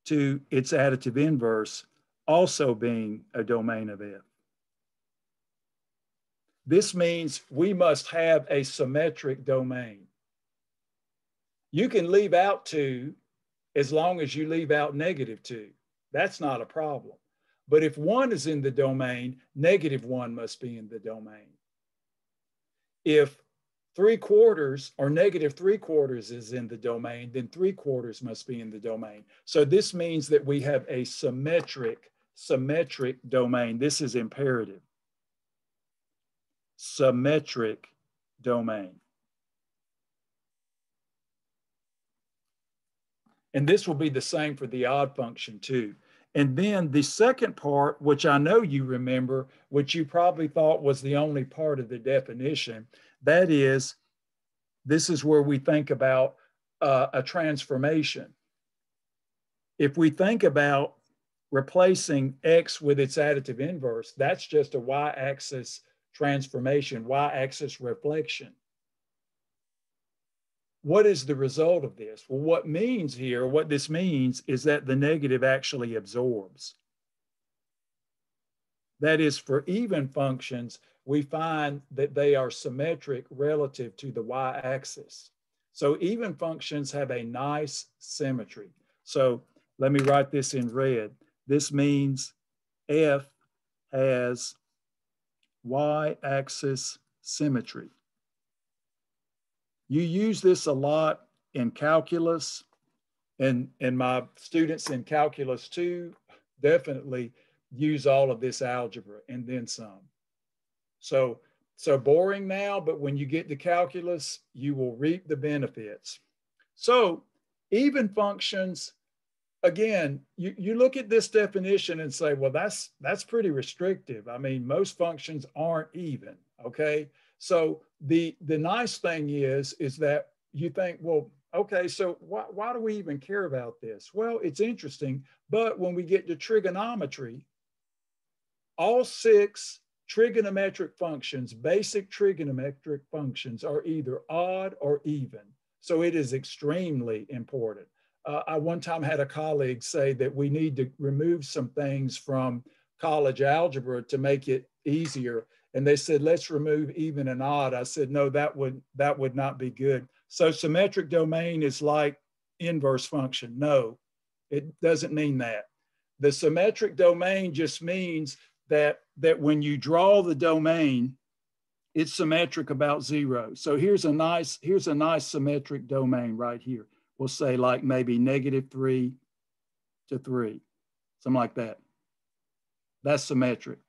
to its additive inverse also being a domain of F. This means we must have a symmetric domain. You can leave out 2 as long as you leave out -2. That's not a problem. But if 1 is in the domain, -1 must be in the domain. If 3/4 or -3/4 is in the domain, then 3/4 must be in the domain. So this means that we have a symmetric domain. This is imperative. Symmetric domain. And this will be the same for the odd function too. And then the second part, which I know you remember, which you probably thought was the only part of the definition, that is, this is where we think about a transformation. If we think about replacing X with its additive inverse, that's just a y-axis transformation, y-axis reflection. What is the result of this? Well, what this means is that the negative actually absorbs. That is, for even functions, we find that they are symmetric relative to the y-axis. So even functions have a nice symmetry. So let me write this in red. This means F has y-axis symmetry. You use this a lot in calculus, and my students in calculus 2 definitely use all of this algebra and then some. So boring now, but when you get to calculus, you will reap the benefits. So even functions, again, you look at this definition and say, well, that's pretty restrictive. I mean, most functions aren't even, okay? So the nice thing is that you think, well, okay, so why do we even care about this? Well, it's interesting, but when we get to trigonometry, all 6 trigonometric functions, basic trigonometric functions, are either odd or even. So it is extremely important. I one time had a colleague say that we need to remove some things from college algebra to make it easier. And they said, let's remove even and odd. I said, no, that would not be good. So symmetric domain is like inverse function. No, it doesn't mean that. The symmetric domain just means that when you draw the domain, it's symmetric about 0. So here's a nice symmetric domain right here. We'll say like maybe -3 to 3, something like that. That's symmetric.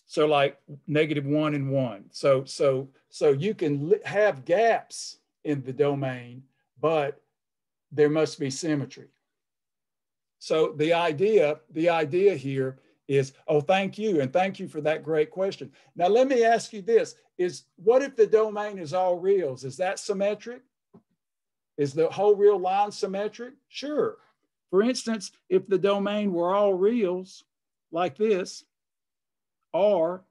So like -1 and 1. So you can have gaps in the domain, but there must be symmetry. So the idea here is, oh, thank you. And thank you for that great question. Now, let me ask you this, what if the domain is all reals? Is that symmetric? Is the whole real line symmetric? Sure. For instance, if the domain were all reals like this, R,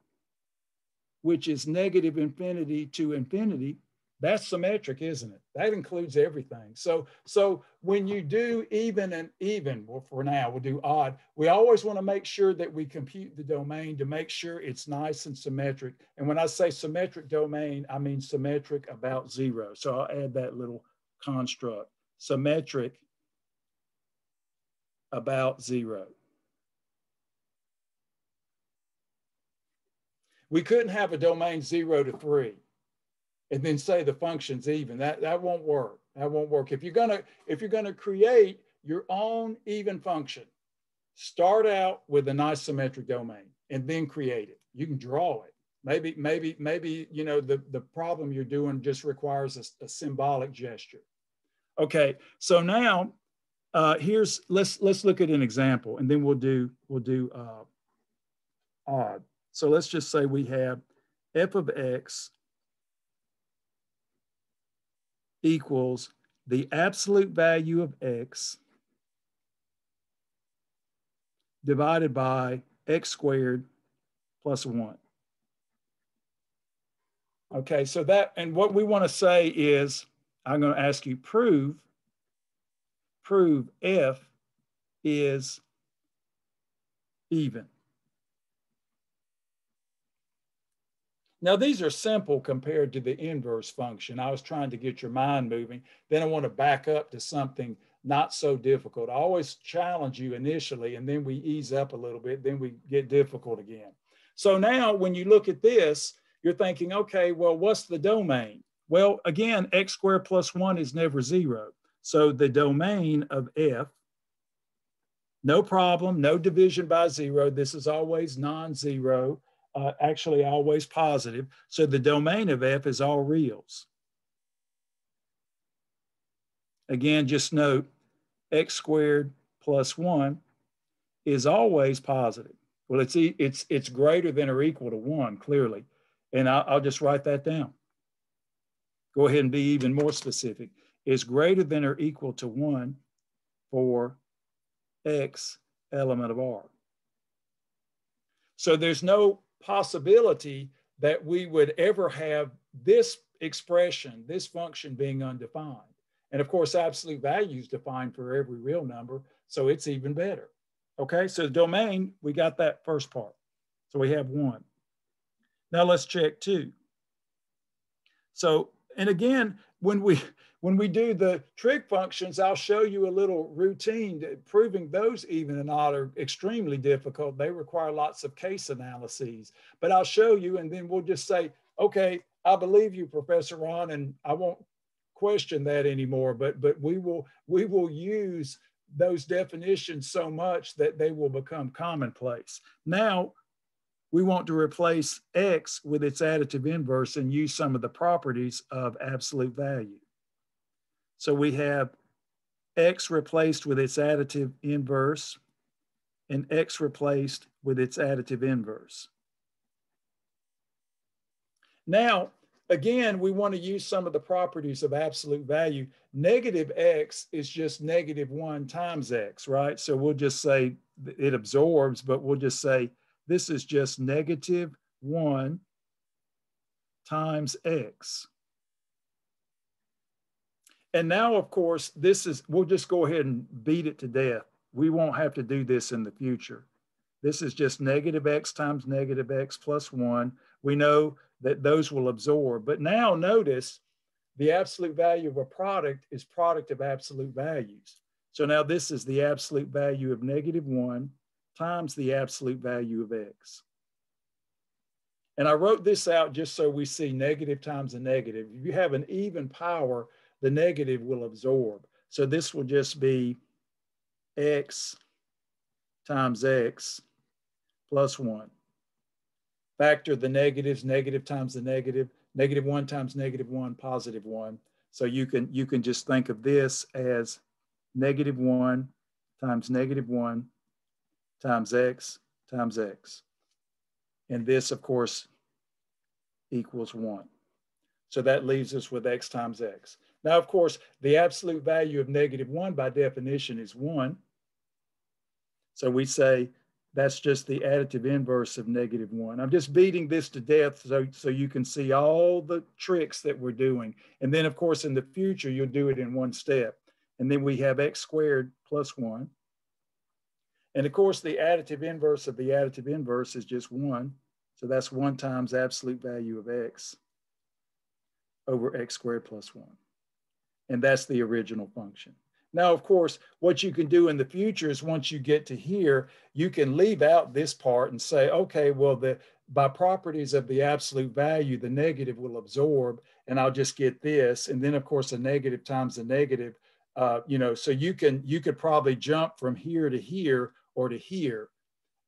which is -infinity to infinity, that's symmetric, isn't it? That includes everything. So when you do even and even, well, for now, we'll do odd. We always want to make sure that we compute the domain to make sure it's nice and symmetric. And when I say symmetric domain, I mean symmetric about 0. So I'll add that little construct, symmetric about 0. We couldn't have a domain 0 to 3 and then say the function's even. That won't work. That won't work. If you're gonna create your own even function, start out with a nice symmetric domain and then create it. You can draw it. Maybe, you know, the problem you're doing just requires a symbolic gesture. Okay, so now let's look at an example, and then we'll do odd. So let's just say we have f of x equals the absolute value of x divided by x squared plus 1. Okay, so that, and what we want to say is, I'm going to ask you prove f is even. Now, these are simple compared to the inverse function. I was trying to get your mind moving. Then I want to back up to something not so difficult. I always challenge you initially, and then we ease up a little bit, then we get difficult again. So now when you look at this, you're thinking, okay, well, what's the domain? Well, again, x squared plus 1 is never 0. So the domain of f, no problem, no division by 0. This is always non-zero. Actually always positive. So the domain of f is all reals. Again, just note x squared plus 1 is always positive. Well, it's greater than or equal to 1, clearly. And I'll just write that down. Go ahead and be even more specific. It's greater than or equal to 1 for x element of R. So there's no possibility that we would ever have this expression, this function being undefined. And of course, absolute value is defined for every real number, so it's even better. Okay, so the domain, we got that first part. So we have 1. Now let's check 2. So, and again, when we do the trig functions, I'll show you a little routine. Proving those even and odd are extremely difficult. They require lots of case analyses. But I'll show you, and then we'll just say, okay, I believe you, Professor Ron, and I won't question that anymore. But we will use those definitions so much that they will become commonplace. Now, we want to replace x with its additive inverse and use some of the properties of absolute value. So we have x replaced with its additive inverse and x replaced with its additive inverse. Now, again, we want to use some of the properties of absolute value. Negative x is just negative 1 times x, right? So we'll just say it absorbs, but we'll just say this is just negative 1 times x. And now, of course, we'll just go ahead and beat it to death. We won't have to do this in the future. This is just negative x times negative x plus 1. We know that those will absorb. But now notice the absolute value of a product is product of absolute values. So now this is the absolute value of negative 1 times the absolute value of x. And I wrote this out just so we see negative times a negative. If you have an even power, the negative will absorb. So this will just be x times x plus 1. Factor the negatives, negative times the negative, negative 1 times negative 1, positive 1. So you can just think of this as negative 1 times negative 1 times x times x. And this, of course, equals 1. So that leaves us with x times x. Now, of course, the absolute value of negative 1 by definition is 1. So we say that's just the additive inverse of negative 1. I'm just beating this to death so you can see all the tricks that we're doing. And then, of course, in the future, you'll do it in one step. And then we have x squared plus 1. And of course, the additive inverse of the additive inverse is just 1. So that's 1 times absolute value of x over x squared plus 1. And that's the original function. Now, of course, what you can do in the future is once you get to here, you can leave out this part and say, okay, well, by properties of the absolute value, the negative will absorb, and I'll just get this. And then, of course, a negative times a negative, so you could probably jump from here to here or to here.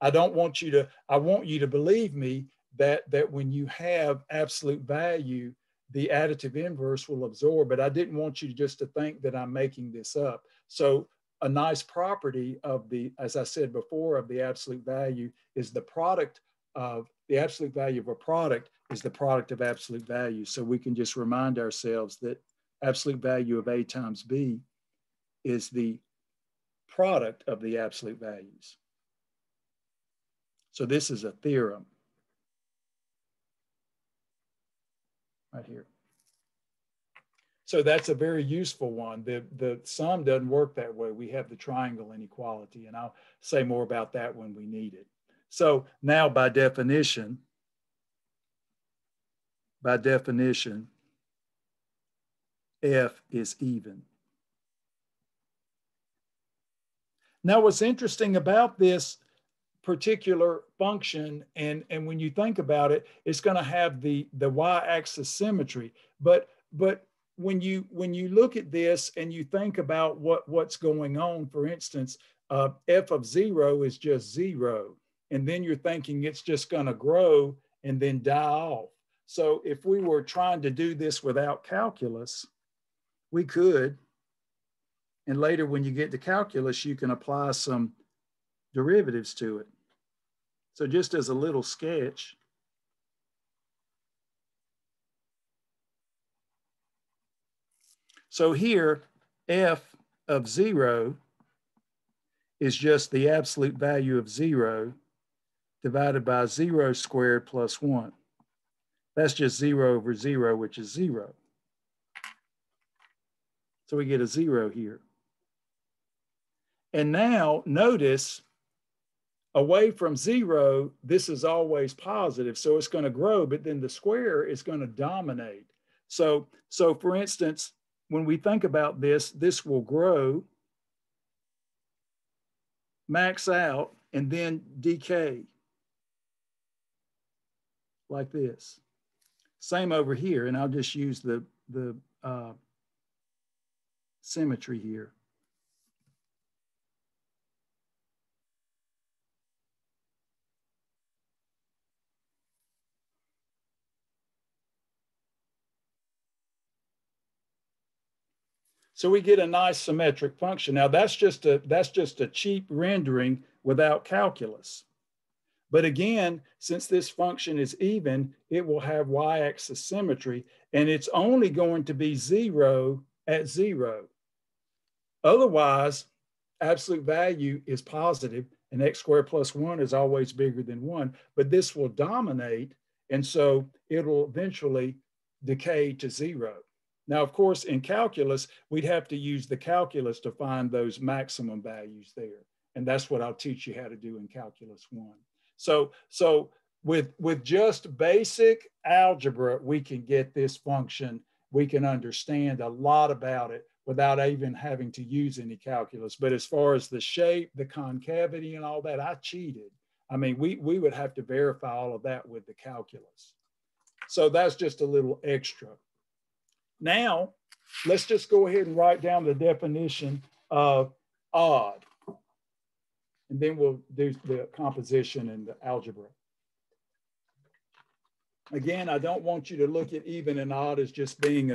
I want you to believe me that when you have absolute value, the additive inverse will absorb. But I didn't want you just to think that I'm making this up. So a nice property of the, as I said before, of the absolute value is the product of the absolute value of a product is the product of absolute value. So we can just remind ourselves that absolute value of A times B is the product of the absolute values. So this is a theorem right here. So that's a very useful one. The sum doesn't work that way. We have the triangle inequality, and I'll say more about that when we need it. So now by definition, F is even. Now what's interesting about this particular function, and when you think about it, it's going to have the y-axis symmetry. But when you look at this and you think about what's going on, for instance, f of 0 is just 0, and then you're thinking it's just going to grow and then die off. So if we were trying to do this without calculus, we could, and later when you get to calculus, you can apply some derivatives to it. So just as a little sketch, so here, f of 0 is just the absolute value of 0 divided by 0 squared plus 1. That's just 0 over 0, which is 0. So we get a 0 here. And now notice, away from 0, this is always positive. So it's going to grow, but then the square is going to dominate. So for instance, when we think about this, this will grow, max out, and then decay like this. Same over here, and I'll just use the symmetry here. So we get a nice symmetric function. Now that's just a cheap rendering without calculus. But again, since this function is even, it will have y-axis symmetry, and it's only going to be 0 at 0. Otherwise, absolute value is positive, and x squared plus 1 is always bigger than 1, but this will dominate, and so it'll eventually decay to 0. Now, of course, in calculus, we'd have to use the calculus to find those maximum values there. And that's what I'll teach you how to do in Calculus 1. So with just basic algebra, we can get this function. We can understand a lot about it without even having to use any calculus. But as far as the shape, the concavity, and all that, I cheated. I mean, we would have to verify all of that with the calculus. So that's just a little extra. Now, let's just go ahead and write down the definition of odd. And then we'll do the composition and the algebra. Again, I don't want you to look at even and odd as just being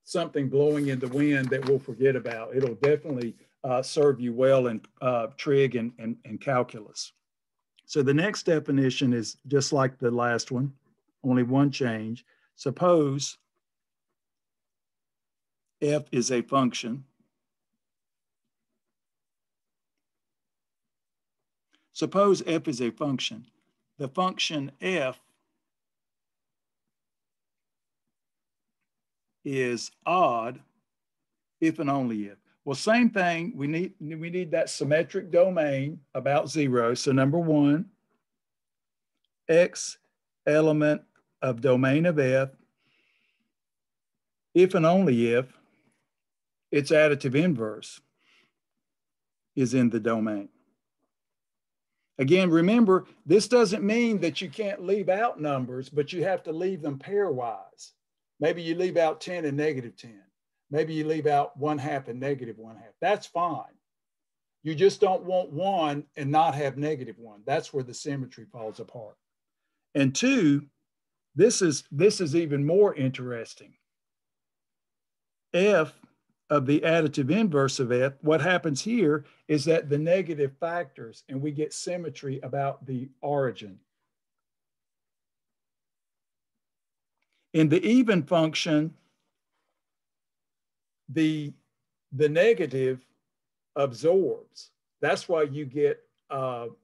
something blowing in the wind that we'll forget about. It'll definitely serve you well in trig and calculus. So the next definition is just like the last one, only one change. Suppose f is a function. Suppose f is a function. The function f is odd if and only if. Well, same thing, we need that symmetric domain about 0. So number 1, x element of domain of f, if and only if its additive inverse is in the domain. Again, remember, this doesn't mean that you can't leave out numbers, but you have to leave them pairwise. Maybe you leave out 10 and negative 10. Maybe you leave out 1/2 and negative 1/2. That's fine. You just don't want 1 and not have negative 1. That's where the symmetry falls apart. And two, this is even more interesting. F of the additive inverse of F, what happens here is that the negative factors, and we get symmetry about the origin. In the even function, the negative absorbs. That's why you get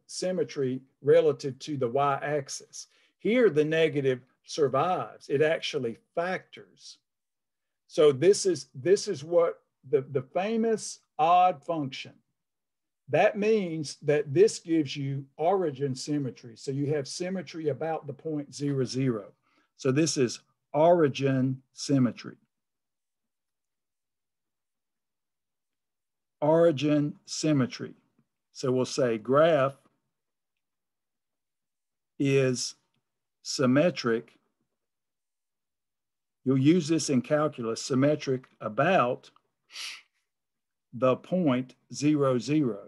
symmetry relative to the y-axis. Here, the negative survives. It actually factors. So this is what the famous odd function. That means that this gives you origin symmetry. So you have symmetry about the point 0, 0. So this is origin symmetry. Origin symmetry. So we'll say graph is symmetric. You'll use this in calculus, symmetric about the point 0, 0.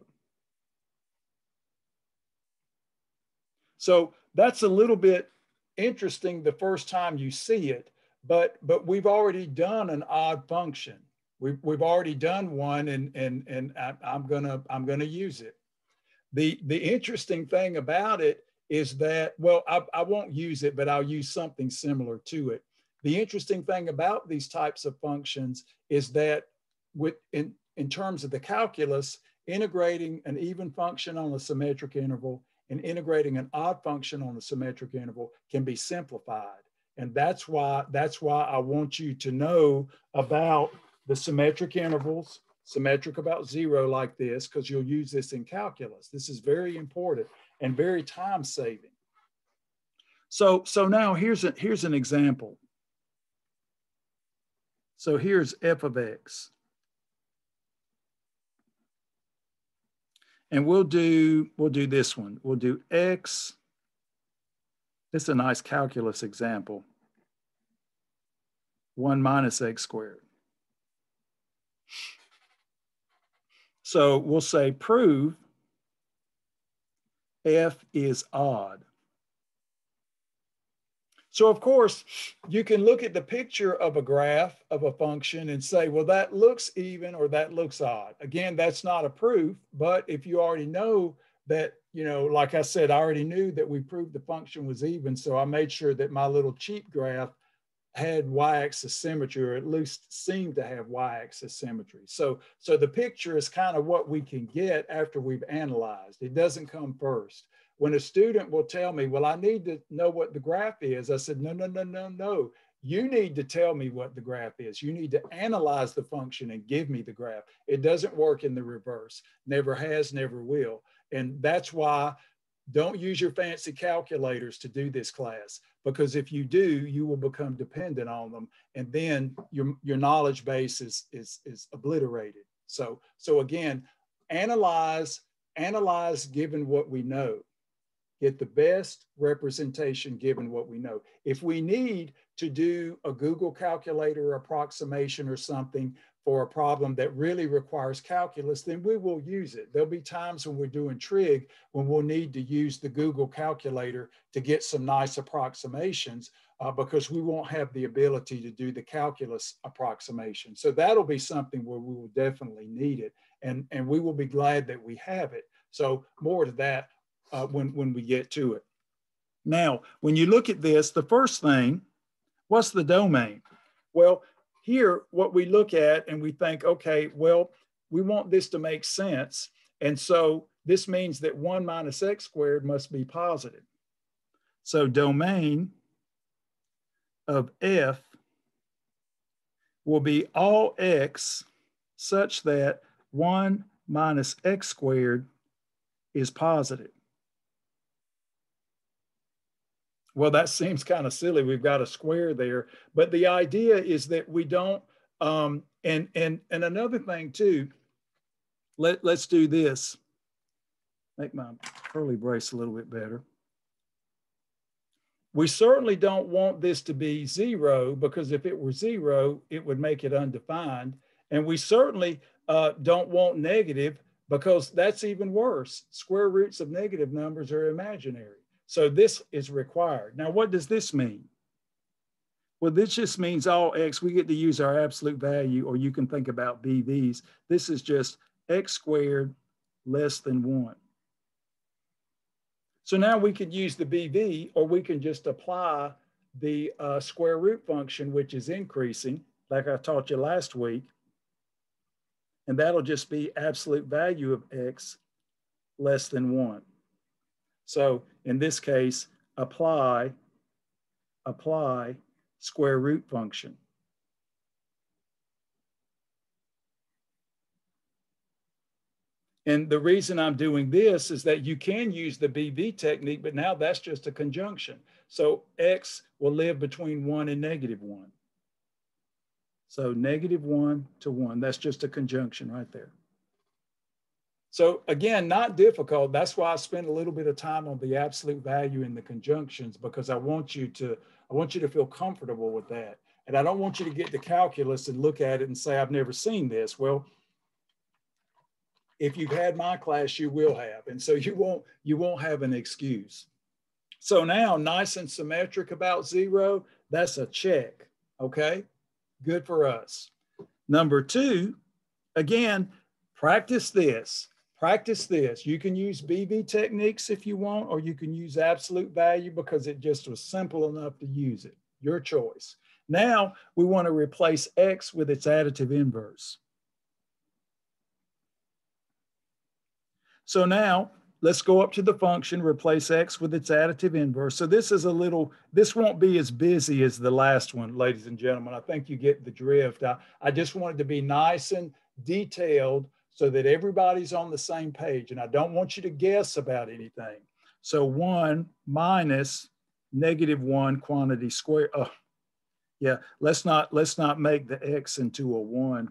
So that's a little bit interesting the first time you see it, but we've already done an odd function. We've already done one, and I'm gonna use it. The interesting thing about it is that, well, I won't use it, but I'll use something similar to it. The interesting thing about these types of functions is that in terms of the calculus, integrating an even function on a symmetric interval and integrating an odd function on a symmetric interval can be simplified. And that's why I want you to know about the symmetric intervals, symmetric about 0 like this, because you'll use this in calculus. This is very important and very time saving. So now here's an example. So here's f of x. And we'll do this one. We'll do x. This is a nice calculus example. 1 minus x squared. So we'll say prove f is odd. So of course, you can look at the picture of a graph of a function and say, well, that looks even or that looks odd. Again, that's not a proof, but if you already know that, you know, like I said, I already knew that we proved the function was even, so I made sure that my little cheap graph had y-axis symmetry, or at least seemed to have y-axis symmetry. So the picture is kind of what we can get after we've analyzed. It doesn't come first. When a student will tell me, well, I need to know what the graph is, I said, no. You need to tell me what the graph is. You need to analyze the function and give me the graph. It doesn't work in the reverse. Never has, never will. And that's why don't use your fancy calculators to do this class, because if you do, you will become dependent on them, and then your knowledge base is obliterated. So again, analyze given what we know. Get the best representation given what we know. If we need to do a Google calculator approximation or something for a problem that really requires calculus, then we will use it. There'll be times when we're doing trig when we'll need to use the Google calculator to get some nice approximations because we won't have the ability to do the calculus approximation. So that'll be something where we will definitely need it, and we will be glad that we have it. So more to that when we get to it. Now, when you look at this, the first thing, what's the domain? Well, here, what we look at and we think, okay, well, we want this to make sense. And so this means that 1 minus x squared must be positive. So domain of f will be all x such that 1 minus x squared is positive. Well, that seems kind of silly. We've got a square there, but the idea is that we don't, and another thing too, let's do this. Make my curly brace a little bit better. We certainly don't want this to be 0, because if it were 0, it would make it undefined. And we certainly don't want negative, because that's even worse. Square roots of negative numbers are imaginary. So this is required. Now, what does this mean? Well, this just means all x, we get to use our absolute value, or you can think about BVs. This is just x squared less than 1. So now we could use the BV, or we can just apply the square root function, which is increasing, like I taught you last week. And that'll just be absolute value of x less than 1. So in this case, apply square root function. And the reason I'm doing this is that you can use the BV technique, but now that's just a conjunction. So x will live between 1 and -1. So -1 to 1, that's just a conjunction right there. So again, not difficult. That's why I spent a little bit of time on the absolute value in the conjunctions, because I want you to feel comfortable with that. And I don't want you to get to calculus and look at it and say, I've never seen this. Well, if you've had my class, you will have. And so you won't have an excuse. So now, nice and symmetric about 0, that's a check, okay? Good for us. Number 2, again, practice this. Practice this. You can use BV techniques if you want, or you can use absolute value because it just was simple enough to use it. Your choice. Now we want to replace x with its additive inverse. So now let's go up to the function, replace x with its additive inverse. So this won't be as busy as the last one, ladies and gentlemen. I think you get the drift. I just wanted to be nice and detailed so that everybody's on the same page. And I don't want you to guess about anything. So 1 minus -1 quantity squared. Oh, yeah, let's not make the x into a 1.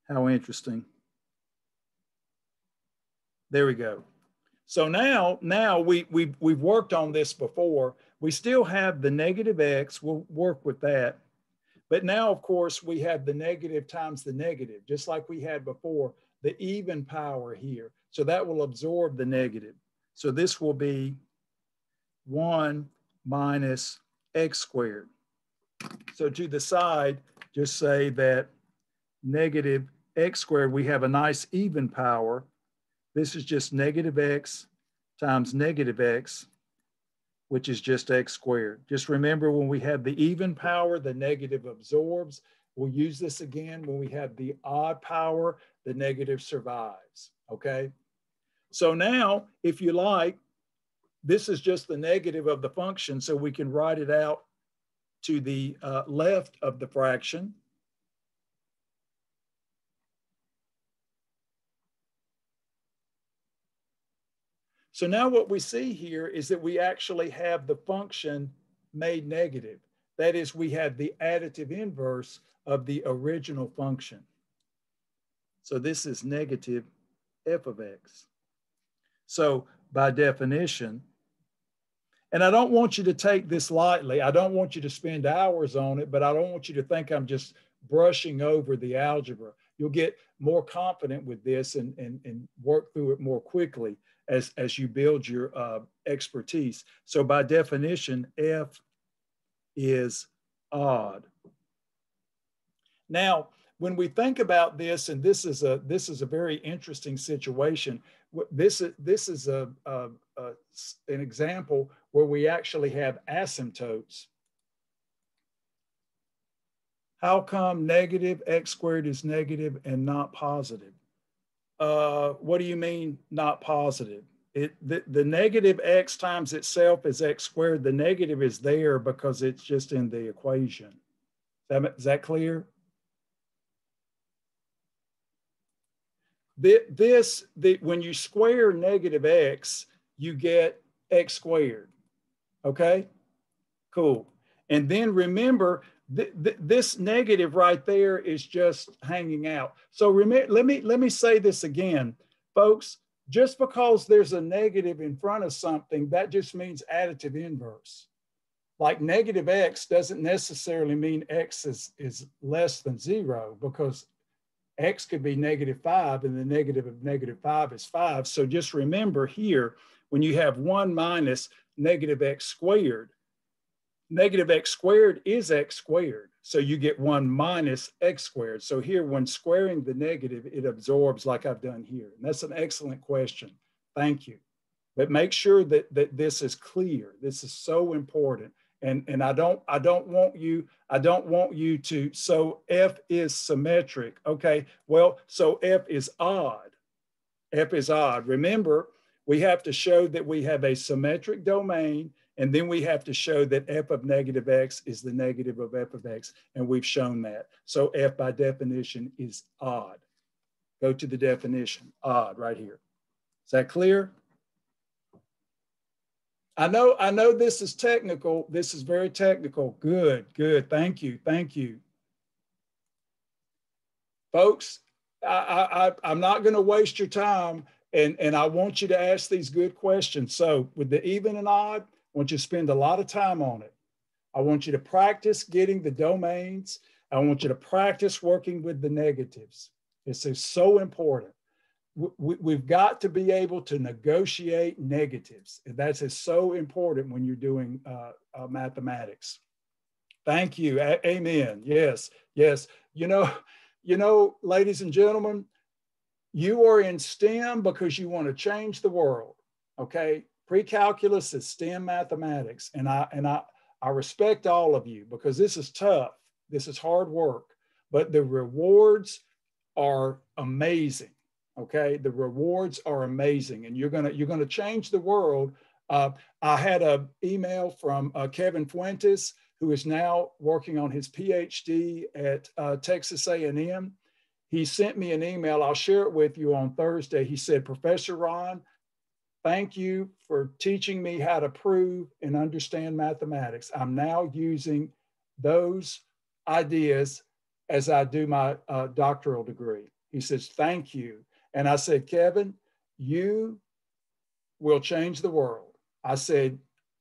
How interesting. There we go. So now we've worked on this before. We still have the -x. We'll work with that. But now, of course, we have the negative times the negative, just like we had before, the even power here. So that will absorb the negative. So this will be 1 minus x squared. So to the side, just say that -x squared, we have a nice even power. This is just -x times -x, which is just x squared. Just remember, when we have the even power, the negative absorbs. We'll use this again when we have the odd power, the negative survives, okay? So now, if you like, this is just the negative of the function, so we can write it out to the left of the fraction. So now what we see here is that we actually have the function made negative. That is, we have the additive inverse of the original function. So this is negative f of x. So by definition, and I don't want you to take this lightly. I don't want you to spend hours on it, but I don't want you to think I'm just brushing over the algebra. You'll get more confident with this and work through it more quickly as you build your expertise. So by definition, f is odd. Now, when we think about this, and this is a very interesting situation. This is an example where we actually have asymptotes. How come negative x squared is negative and not positive? What do you mean not positive? The negative x times itself is x squared. The negative is there because it's just in the equation. Is that clear? When you square negative x, you get x squared. Okay, cool. And then remember, this negative right there is just hanging out. So let me say this again, folks. Just because there's a negative in front of something, that just means additive inverse. Like negative x doesn't necessarily mean x is less than 0, because X could be -5, and the negative of -5 is 5. So just remember here, when you have 1 minus negative x squared, negative x squared is x squared. So you get 1 minus x squared. So here, when squaring the negative, it absorbs like I've done here. And that's an excellent question. Thank you. But make sure that this is clear. This is so important. And I don't want you to, so F is symmetric. Okay, well, so F is odd. F is odd. Remember, we have to show that we have a symmetric domain, and then we have to show that F of negative X is the negative of F of X, and we've shown that. So F by definition is odd. Go to the definition, odd, right here. Is that clear? I know this is technical. This is very technical. Good, good. Thank you. Thank you. Folks, I'm not going to waste your time, and I want you to ask these good questions. So with the even and odd, I want you to spend a lot of time on it. I want you to practice getting the domains. I want you to practice working with the negatives. This is so important. We've got to be able to negotiate negatives. That is so important when you're doing mathematics. Thank you. Amen. Yes, yes. You know, ladies and gentlemen, you are in STEM because you want to change the world. Okay, pre-calculus is STEM mathematics, and I respect all of you because this is tough. This is hard work, but the rewards are amazing. Okay, the rewards are amazing, and you're gonna change the world. I had an email from Kevin Fuentes, who is now working on his PhD at Texas A&M. He sent me an email. I'll share it with you on Thursday. He said, "Professor Ron, thank you for teaching me how to prove and understand mathematics. I'm now using those ideas as I do my doctoral degree." He says, "Thank you." And I said, "Kevin, you will change the world." I said,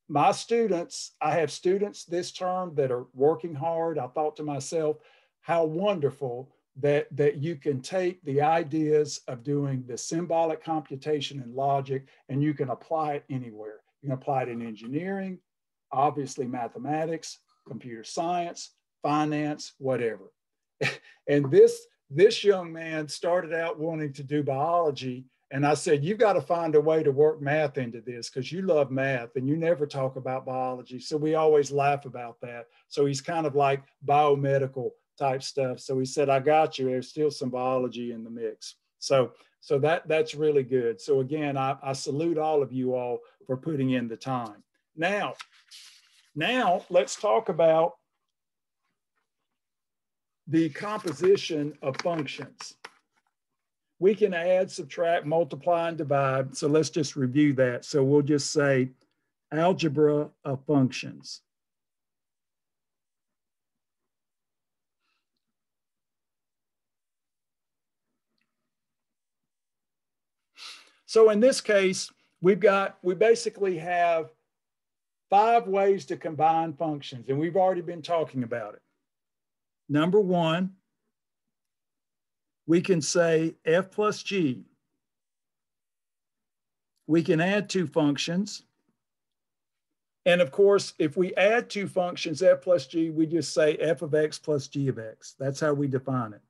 my students, I have students this term that are working hard. I thought to myself, how wonderful that you can take the ideas of doing the symbolic computation and logic, and you can apply it anywhere. You can apply it in engineering, obviously mathematics, computer science, finance, whatever. And this young man started out wanting to do biology. And I said, "You've got to find a way to work math into this because you love math and you never talk about biology." So we always laugh about that. So he's kind of like biomedical type stuff. So he said, "I got you. There's still some biology in the mix." So that's really good. So again, I salute all of you all for putting in the time. Now let's talk about the composition of functions. We can add, subtract, multiply, and divide. So let's just review that. So we'll just say algebra of functions. So in this case, we basically have 5 ways to combine functions, and we've already been talking about it. Number 1, we can say f plus g. We can add 2 functions. And of course, if we add 2 functions, f plus g, we just say f of x plus g of x. That's how we define it.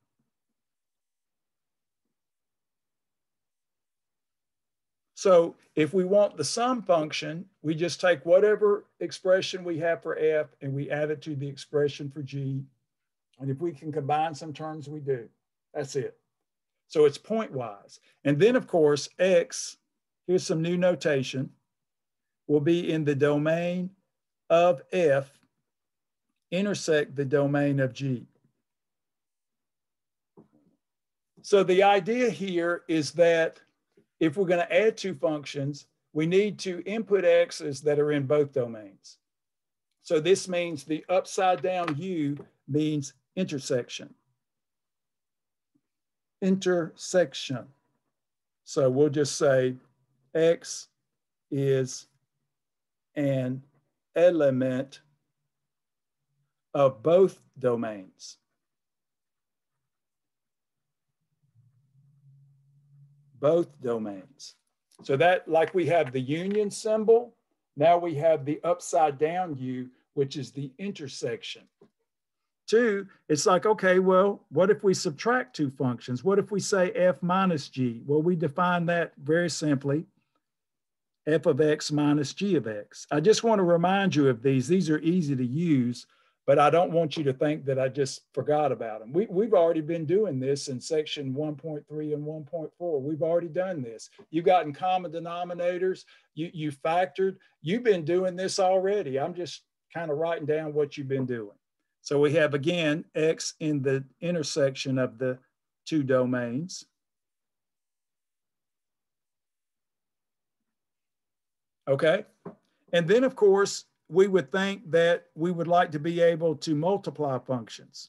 So if we want the sum function, we just take whatever expression we have for f and we add it to the expression for g. And if we can combine some terms, we do. That's it. So it's pointwise. And then, of course, x, here's some new notation, will be in the domain of f, intersect the domain of g. So the idea here is that if we're going to add 2 functions, we need to input x's that are in both domains. So this means the upside down u means intersection. Intersection. So we'll just say x is an element of both domains. both domains. So that, like we have the union symbol, now we have the upside down U, which is the intersection. 2, it's like, okay, well, what if we subtract two functions? What if we say f minus g? Well, we define that very simply, f of x minus g of x. I just want to remind you of these. These are easy to use, but I don't want you to think that I just forgot about them. We've already been doing this in section 1.3 and 1.4. We've already done this. You've gotten common denominators. You factored. You've been doing this already. I'm just kind of writing down what you've been doing. So we have, again, x in the intersection of the two domains. Okay. And then, of course, we would think that we would like to be able to multiply functions,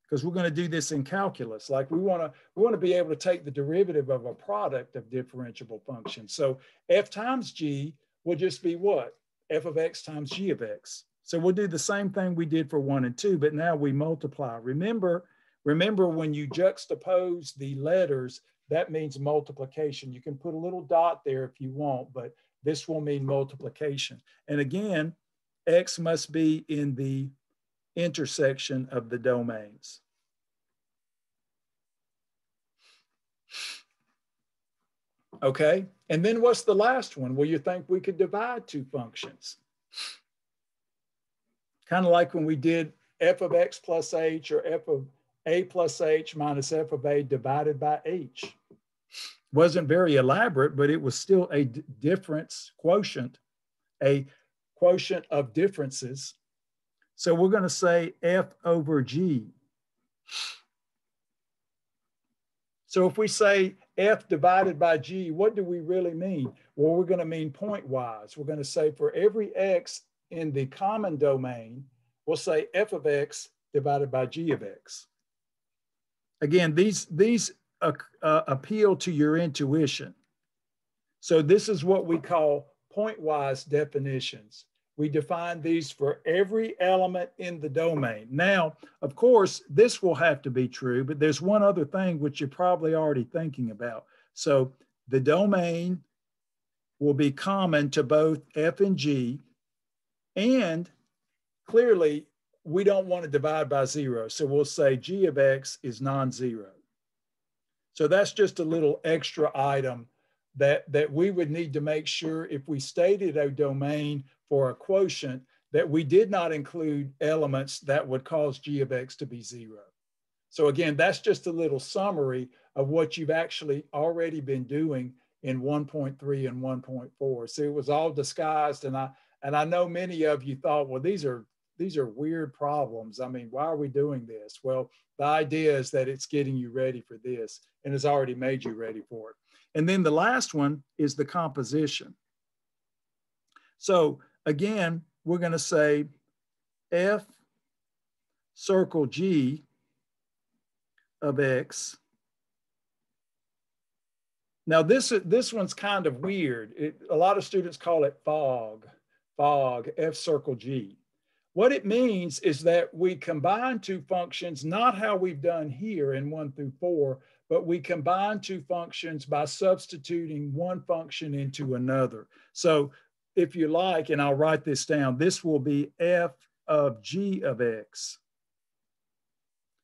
because we're going to do this in calculus. Like we want to be able to take the derivative of a product of differentiable functions. So f times g will just be what? F of x times g of x. So we'll do the same thing we did for 1 and 2, but now we multiply. Remember when you juxtapose the letters, that means multiplication. You can put a little dot there if you want, but this will mean multiplication. And again, x must be in the intersection of the domains. Okay, and then what's the last one? Well, you think we could divide two functions. Kind of like when we did f of x plus h, or f of a plus h minus f of a divided by h. Wasn't very elaborate, but it was still a difference quotient, a quotient of differences. So we're going to say f over g. So if we say f divided by g, what do we really mean? Well, we're going to mean pointwise. We're going to say for every x in the common domain, we'll say f of x divided by g of x. Again, these appeal to your intuition. So this is what we call pointwise definitions. We define these for every element in the domain. Now, of course, this will have to be true, but there's one other thing which you're probably already thinking about. So the domain will be common to both f and g, and clearly we don't want to divide by 0. So we'll say g of x is non-zero. So that's just a little extra item that we would need to make sure if we stated a domain for a quotient that we did not include elements that would cause g of x to be 0. So again, that's just a little summary of what you've actually already been doing in 1.3 and 1.4. So it was all disguised, and I know many of you thought, well, these are weird problems. I mean, why are we doing this? Well, the idea is that it's getting you ready for this, and it's already made you ready for it. And then the last one is the composition. So again, we're going to say f circle g of x. Now this one's kind of weird. A lot of students call it fog, f circle g. What it means is that we combine two functions, not how we've done here in 1 through 4, but we combine two functions by substituting one function into another. So if you like, and I'll write this down, this will be f of g of x.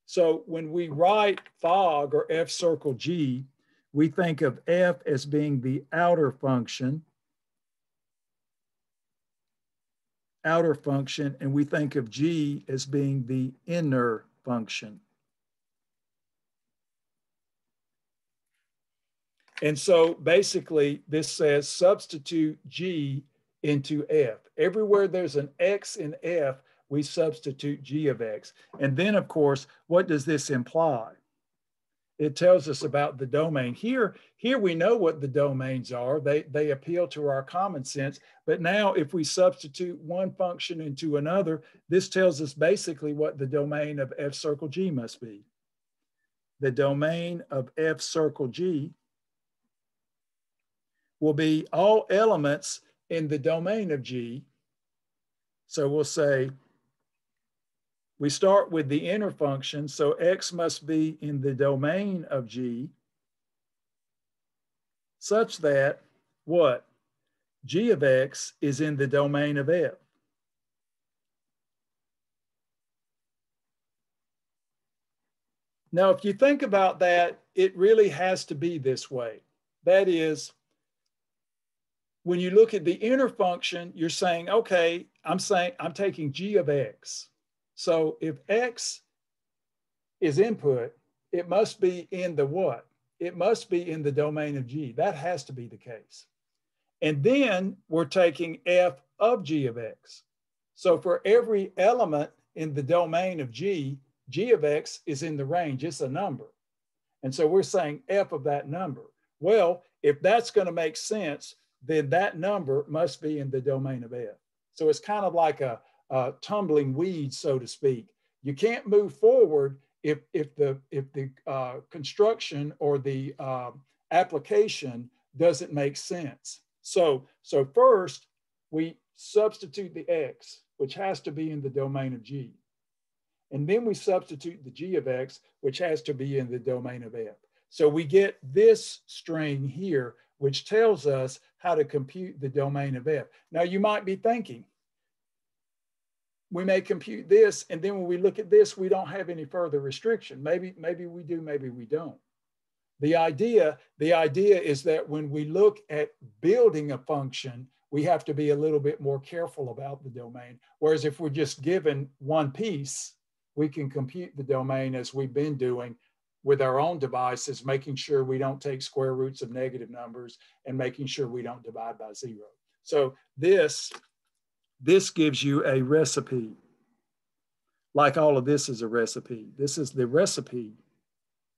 So when we write fog or f circle g, we think of f as being the outer function, and we think of g as being the inner function. And so basically this says substitute g into f. Everywhere there's an x in f, we substitute g of x. And then of course, what does this imply? It tells us about the domain. Here we know what the domains are. They appeal to our common sense. But now if we substitute one function into another, this tells us basically what the domain of f circle g must be. The domain of f circle g will be all elements in the domain of g. So we'll say, we start with the inner function, so x must be in the domain of g. such that what? G of X is in the domain of F. Now, if you think about that, it really has to be this way. That is, when you look at the inner function, you're saying, okay, I'm taking G of X. So if X is input, it must be in the what? It must be in the domain of G. That has to be the case. And then we're taking F of G of X. So for every element in the domain of G, G of X is in the range, it's a number. And so we're saying F of that number. Well, if that's going to make sense, then that number must be in the domain of F. So it's kind of like a tumbling weed, so to speak. You can't move forward if the construction or the application doesn't make sense. So first, we substitute the X, which has to be in the domain of G. And then we substitute the G of X, which has to be in the domain of F. So we get this string here, which tells us how to compute the domain of F. Now you might be thinking, we may compute this, and then when we look at this, we don't have any further restriction. Maybe we do, maybe we don't. The idea is that when we look at building a function, we have to be a little bit more careful about the domain. Whereas if we're just given one piece, we can compute the domain as we've been doing with our own devices, making sure we don't take square roots of negative numbers and making sure we don't divide by 0. So this gives you a recipe. Like all of this is a recipe. This is the recipe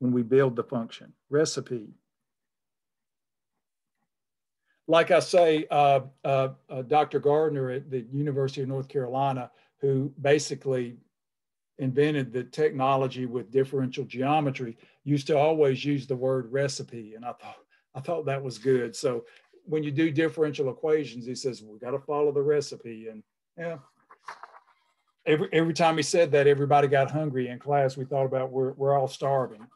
when we build the function, recipe. Like I say, Dr. Gardner at the University of North Carolina, who basically invented the technology with differential geometry, used to always use the word recipe. And I thought that was good. So when you do differential equations, he says, we got to follow the recipe. And yeah, every time he said that, everybody got hungry in class. We thought about we're all starving.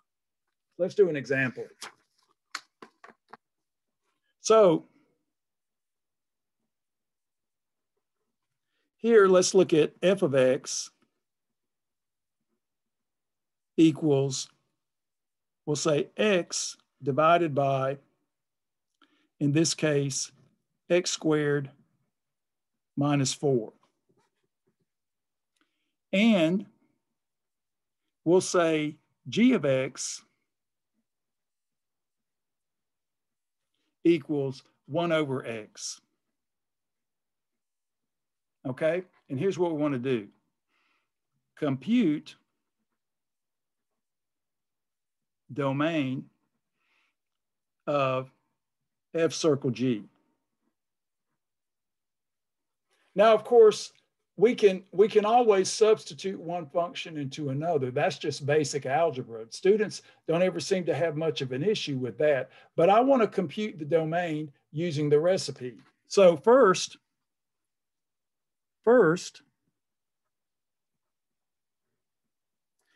Let's do an example. So here, let's look at f of x equals, we'll say x divided by, in this case, x squared minus 4. And we'll say g of x equals 1 over x. Okay, and here's what we want to do. Compute domain of f circle G. Now, of course, we can always substitute one function into another. That's just basic algebra. Students don't ever seem to have much of an issue with that, but I want to compute the domain using the recipe. So first,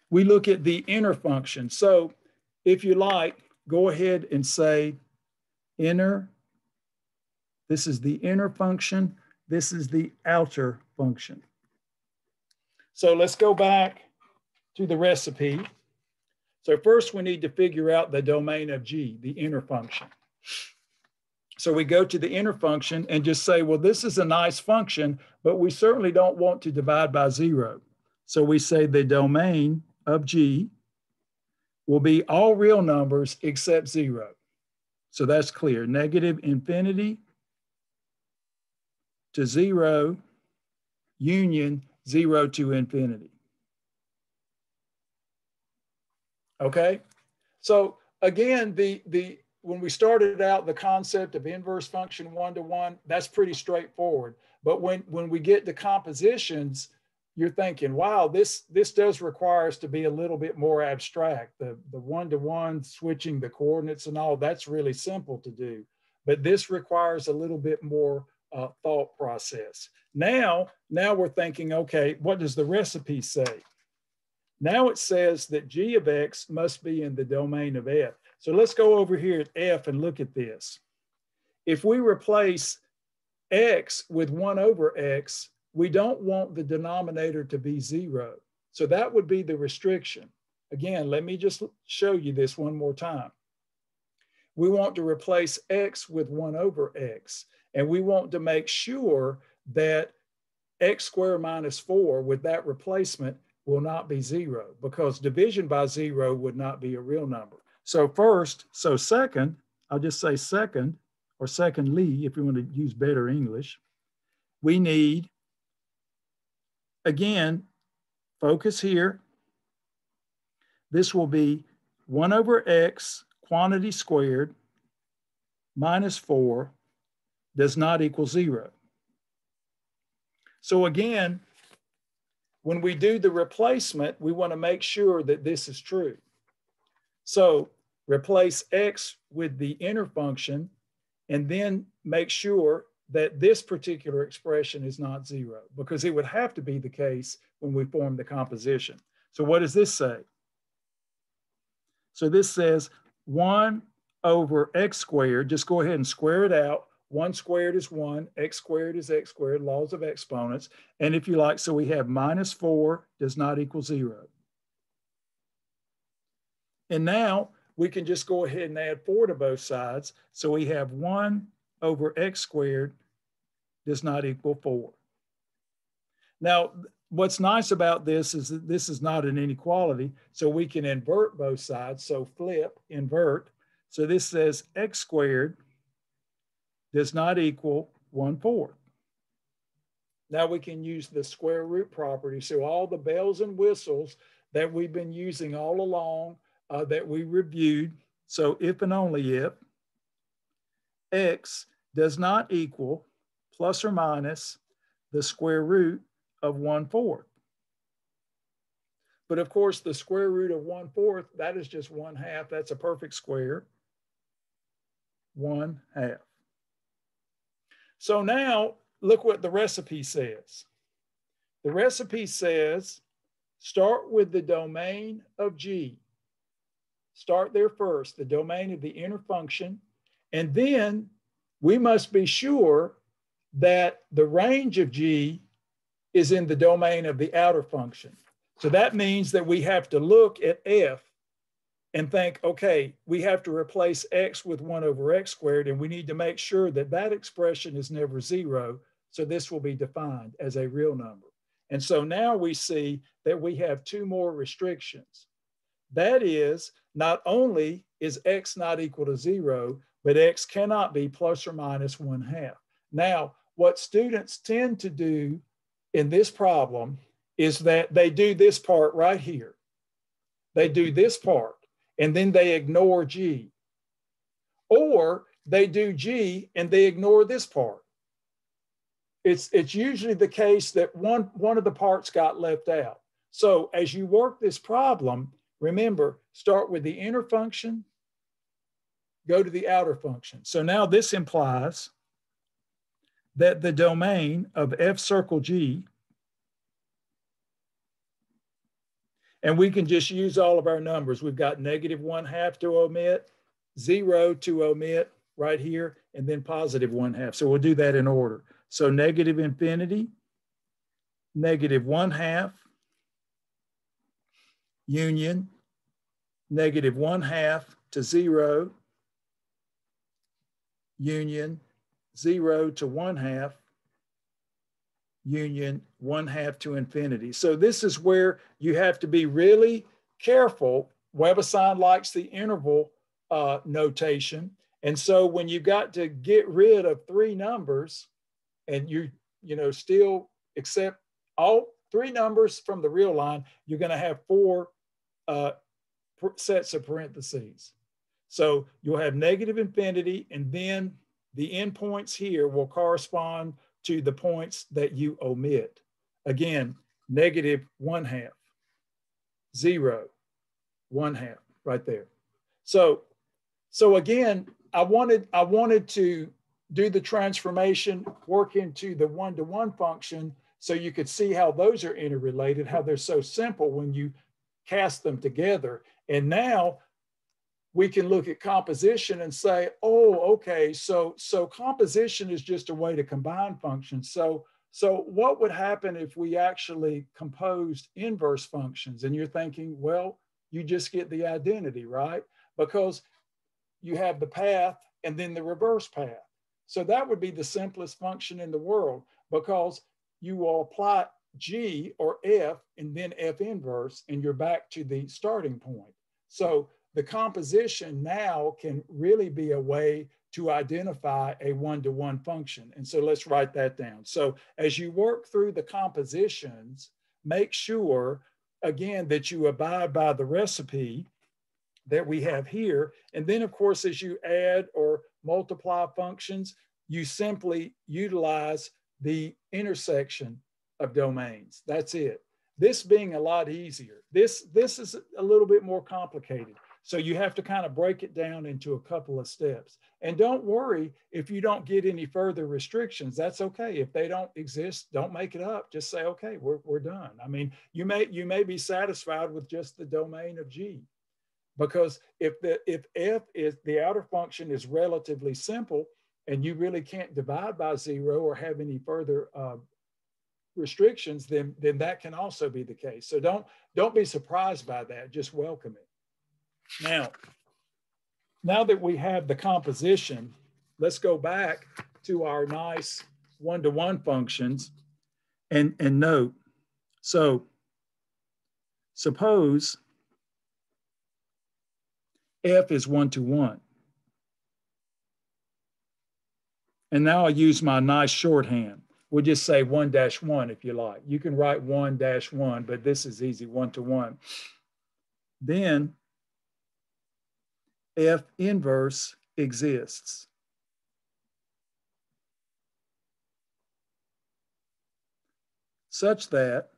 we look at the inner function. So if you like, go ahead and say inner. This is the inner function. This is the outer function. So let's go back to the recipe. So first we need to figure out the domain of G, the inner function. So we go to the inner function and just say, well, this is a nice function, but we certainly don't want to divide by 0. So we say the domain of G will be all real numbers except 0. So that's clear. Negative infinity to 0, union 0 to infinity. Okay, so again, when we started out, the concept of inverse function 1-to-1, that's pretty straightforward. But when we get to compositions, you're thinking, wow, this does require us to be a little bit more abstract. The 1-to-1 switching the coordinates and all, that's really simple to do. But this requires a little bit more thought process. Now we're thinking, okay, what does the recipe say? Now it says that g of x must be in the domain of f. So let's go over here at F and look at this. If we replace X with 1 over X, we don't want the denominator to be 0. So that would be the restriction. Again, let me just show you this one more time. We want to replace X with 1 over X, and we want to make sure that X squared minus 4 with that replacement will not be 0, because division by 0 would not be a real number. So second, I'll just say second, or secondly, if you want to use better English, we need, again, focus here. This will be 1 over X quantity squared minus 4 does not equal 0. So again, when we do the replacement, we want to make sure that this is true. So replace X with the inner function and then make sure that this particular expression is not 0, because it would have to be the case when we form the composition. So what does this say? So this says 1 over X squared, just go ahead and square it out. 1 squared is 1, X squared is X squared, laws of exponents. And if you like, so we have minus 4 does not equal 0. And now we can just go ahead and add 4 to both sides. So we have 1 over X squared does not equal 4. Now, what's nice about this is that this is not an inequality, so we can invert both sides. So flip, invert. So this says X squared does not equal 1/4. Now we can use the square root property. So all the bells and whistles that we've been using all along that we reviewed. So if and only if X does not equal plus or minus the square root of 1/4. But of course, the square root of 1/4, that is just 1/2. That's a perfect square. 1/2. So now look what the recipe says. The recipe says, start with the domain of G. Start there first, the domain of the inner function. And then we must be sure that the range of G is in the domain of the outer function. So that means that we have to look at F and think, okay, we have to replace X with 1 over X squared, and we need to make sure that that expression is never 0. So this will be defined as a real number. And so now we see that we have 2 more restrictions. That is, not only is X not equal to 0, but X cannot be plus or minus 1/2. Now, what students tend to do in this problem is that they do this part right here. They do this part, and then they ignore G. Or they do G and they ignore this part. It's usually the case that one of the parts got left out. So as you work this problem, remember, start with the inner function, go to the outer function. So now this implies that the domain of F circle G, and we can just use all of our numbers. We've got negative 1/2 to omit, 0 to omit right here, and then positive 1/2. So we'll do that in order. So negative infinity, negative 1/2, union, negative 1/2 to 0, union, 0 to 1/2, union, 1/2 to infinity. So this is where you have to be really careful. WebAssign likes the interval notation. And so when you got to get rid of 3 numbers and you still accept all 3 numbers from the real line, you're going to have 4 sets of parentheses. So you'll have negative infinity, and then the endpoints here will correspond to the points that you omit. Again, negative 1/2, 0, 1/2 right there. So again, I wanted to do the transformation, work into the one-to-one function so you could see how those are interrelated, how they're so simple when you cast them together. And now we can look at composition and say, oh, okay, so composition is just a way to combine functions. So what would happen if we actually composed inverse functions? And you're thinking, well, you just get the identity, right? Because you have the path and then the reverse path. So that would be the simplest function in the world, because you will apply G or F and then F inverse, and you're back to the starting point. So the composition now can really be a way to identify a one-to-one function. And so let's write that down. So as you work through the compositions, make sure, again, that you abide by the recipe that we have here. And then, of course, as you add or multiply functions, you simply utilize the intersection of domains. That's it. This being a lot easier. This is a little bit more complicated. So you have to kind of break it down into a couple of steps. And don't worry if you don't get any further restrictions. That's okay. If they don't exist, don't make it up. Just say, okay, we're done. I mean, you may be satisfied with just the domain of G. Because if F is the outer function is relatively simple and you really can't divide by 0 or have any further restrictions, then that can also be the case. So don't be surprised by that. Just welcome it. Now that we have the composition, let's go back to our nice one-to-one functions and note. So suppose F is 1-to-1. And now I'll use my nice shorthand. We'll just say 1-1 if you like. You can write 1-1, but this is easy, 1-to-1. Then F inverse exists. Such that,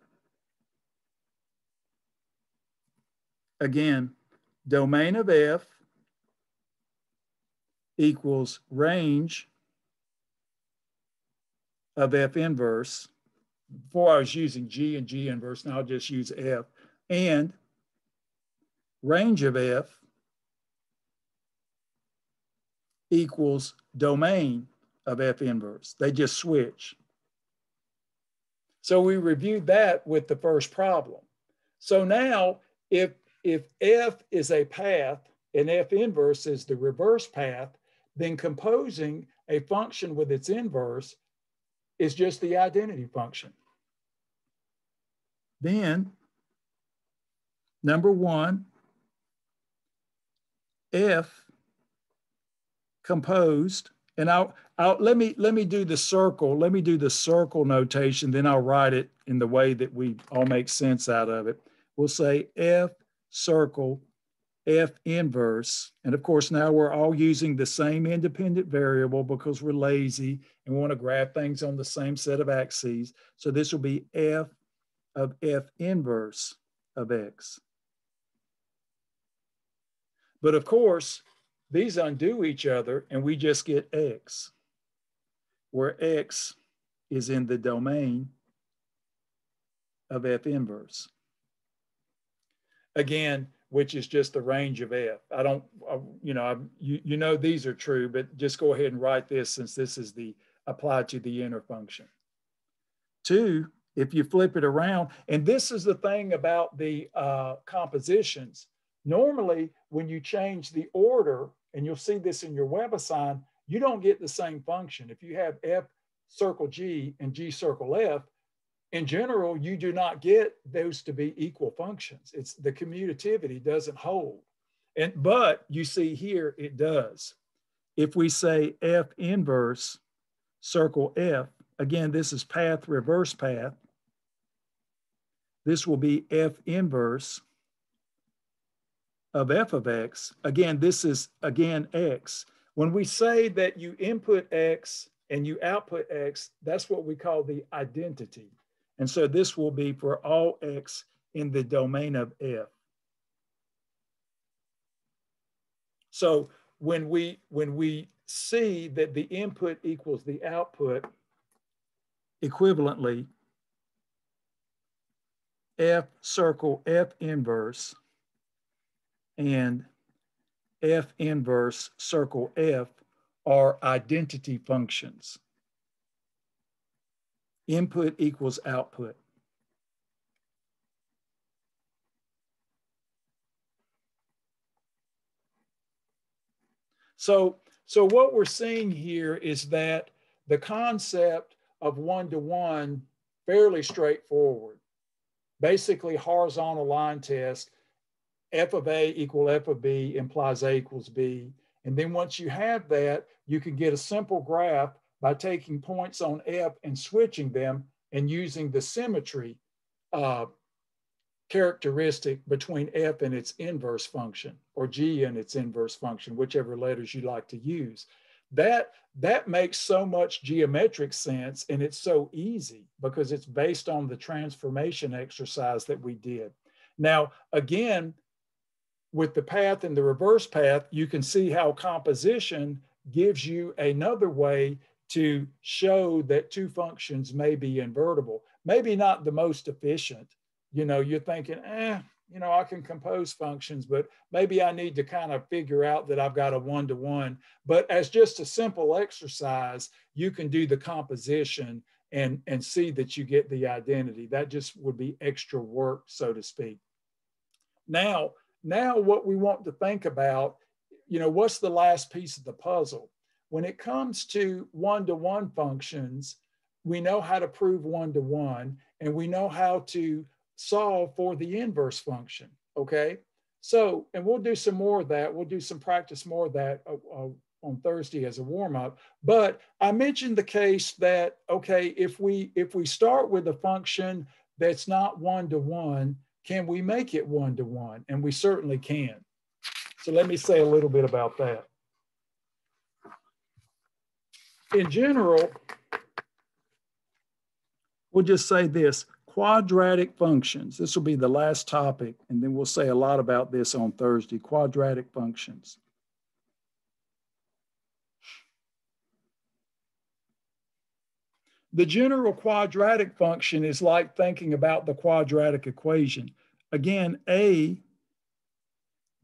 again, domain of F equals range of F inverse. Before I was using G and G inverse, now I'll just use F. And range of F equals domain of F inverse. They just switch. So we reviewed that with the first problem. So now if F is a path and F inverse is the reverse path, then composing a function with its inverse is just the identity function. Then, number one, F composed, and let me do the circle. Let me do the circle notation. Then I'll write it in the way that we all make sense out of it. We'll say F circle F inverse. And of course, now we're all using the same independent variable because we're lazy and we want to graph things on the same set of axes. So this will be F of F inverse of X. But of course, these undo each other and we just get X, where X is in the domain of F inverse. Again, which is just the range of F. You know these are true, but just go ahead and write this since this is the applied to the inner function. 2, if you flip it around, and this is the thing about the compositions. Normally, when you change the order, and you'll see this in your WebAssign, you don't get the same function. If you have F circle G and G circle F, in general, you do not get those to be equal functions. It's the commutativity doesn't hold. But you see here, it does. If we say F inverse circle F, again, this is path, reverse path. This will be F inverse of F of X. Again, this is, again, X. When we say that you input X and you output X, that's what we call the identity. And so this will be for all X in the domain of F. So when we see that the input equals the output, equivalently, F circle F inverse and F inverse, circle F, are identity functions. Input equals output. So what we're seeing here is that the concept of one-to-one, fairly straightforward. Basically, horizontal line test, f of A equal f of B implies A equals B. And then once you have that, you can get a simple graph by taking points on F and switching them and using the symmetry characteristic between F and its inverse function, or G and its inverse function, whichever letters you like to use. That makes so much geometric sense, and it's so easy because it's based on the transformation exercise that we did. Now, again, with the path and the reverse path, you can see how composition gives you another way to show that two functions may be invertible. Maybe not the most efficient. You know, you're thinking, you know, I can compose functions, but maybe I need to kind of figure out that I've got a one-to-one. But as just a simple exercise, you can do the composition and see that you get the identity. That just would be extra work, so to speak. Now what we want to think about, you know, what's the last piece of the puzzle? When it comes to one-to-one functions, we know how to prove one-to-one, and we know how to solve for the inverse function, okay? So, and we'll do some more of that. We'll do some practice more of that on Thursday as a warm-up. But I mentioned the case that, okay, if we start with a function that's not one-to-one, can we make it one-to-one? And we certainly can. So let me say a little bit about that. In general, we'll just say this: quadratic functions. This will be the last topic, and then we'll say a lot about this on Thursday. Quadratic functions. The general quadratic function is like thinking about the quadratic equation. Again, A,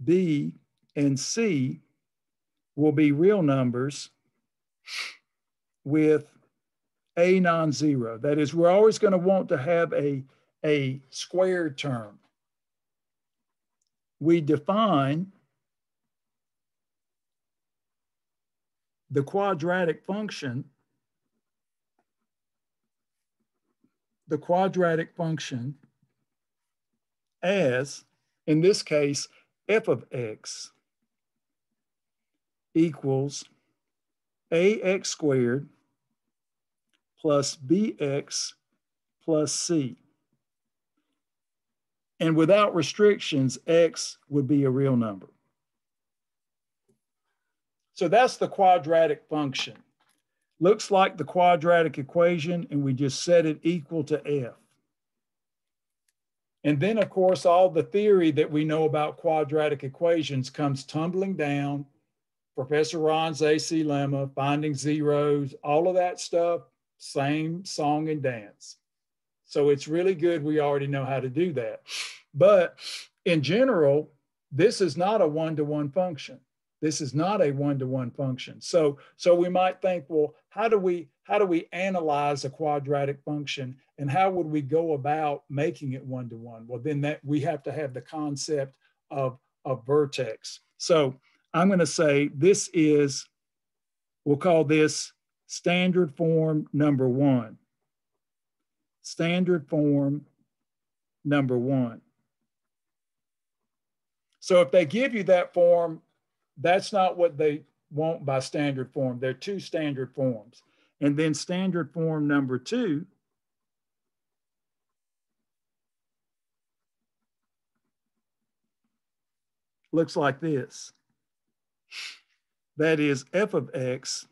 B, and C will be real numbers with A non-zero. That is, we're always going to want to have a squared term. We define the quadratic function as, in this case, f of x equals ax squared plus bx plus c. And without restrictions, x would be a real number. So that's the quadratic function. Looks like the quadratic equation, and we just set it equal to f. And then, of course, all the theory that we know about quadratic equations comes tumbling down. Professor Ron's AC lemma, finding zeros, all of that stuff, same song and dance. So it's really good we already know how to do that. But in general, this is not a one-to-one function. This is not a one-to-one function. So we might think, well, how do we analyze a quadratic function, and how would we go about making it one-to-one? Well, then that we have to have the concept of vertex. So I'm going to say this is, we'll call this standard form number one. Standard form number one. So if they give you that form, that's not what they want by standard form. There are two standard forms. And then standard form number two looks like this. That is f of x.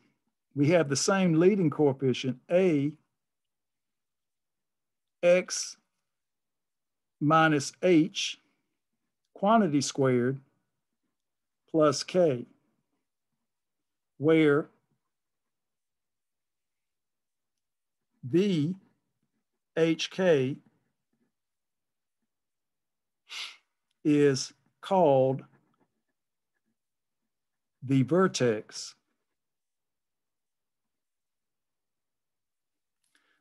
We have the same leading coefficient, a x minus h, quantity squared, plus k, where v hk is called the vertex.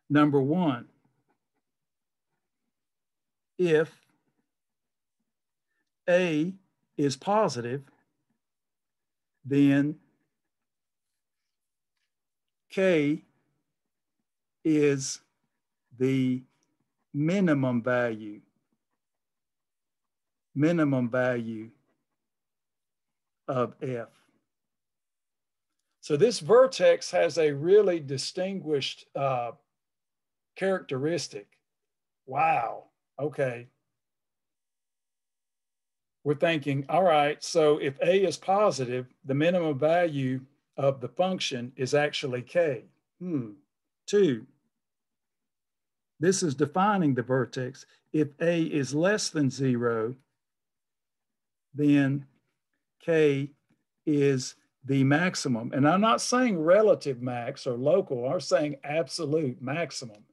Number one, if A is positive, then K is the minimum value of F. So this vertex has a really distinguished characteristic. Wow, okay. We're thinking, all right, so if A is positive, the minimum value of the function is actually K. Two, this is defining the vertex. If A is less than 0, then K is the maximum. And I'm not saying relative max or local, I'm saying absolute maximum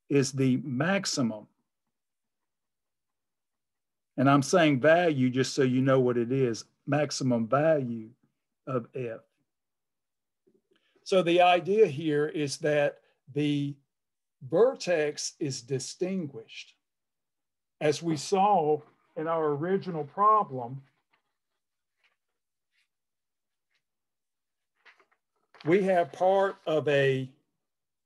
is the maximum. And I'm saying value just so you know what it is, maximum value of F. So the idea here is that the vertex is distinguished. As we saw in our original problem, we have part of a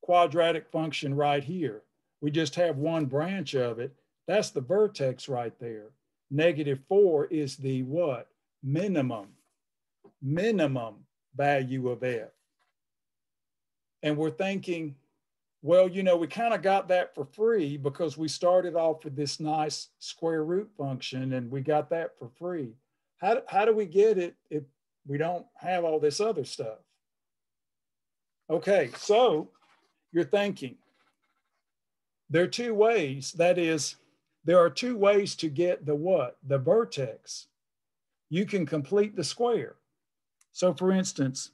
quadratic function right here. We just have one branch of it. That's the vertex right there. -4 is the what? Minimum value of F. And we're thinking, well, you know, we kind of got that for free because we started off with this nice square root function and we got that for free. How do we get it if we don't have all this other stuff? Okay, so you're thinking, there are two ways. That is, there are two ways to get the what? The vertex. You can complete the square. So for instance,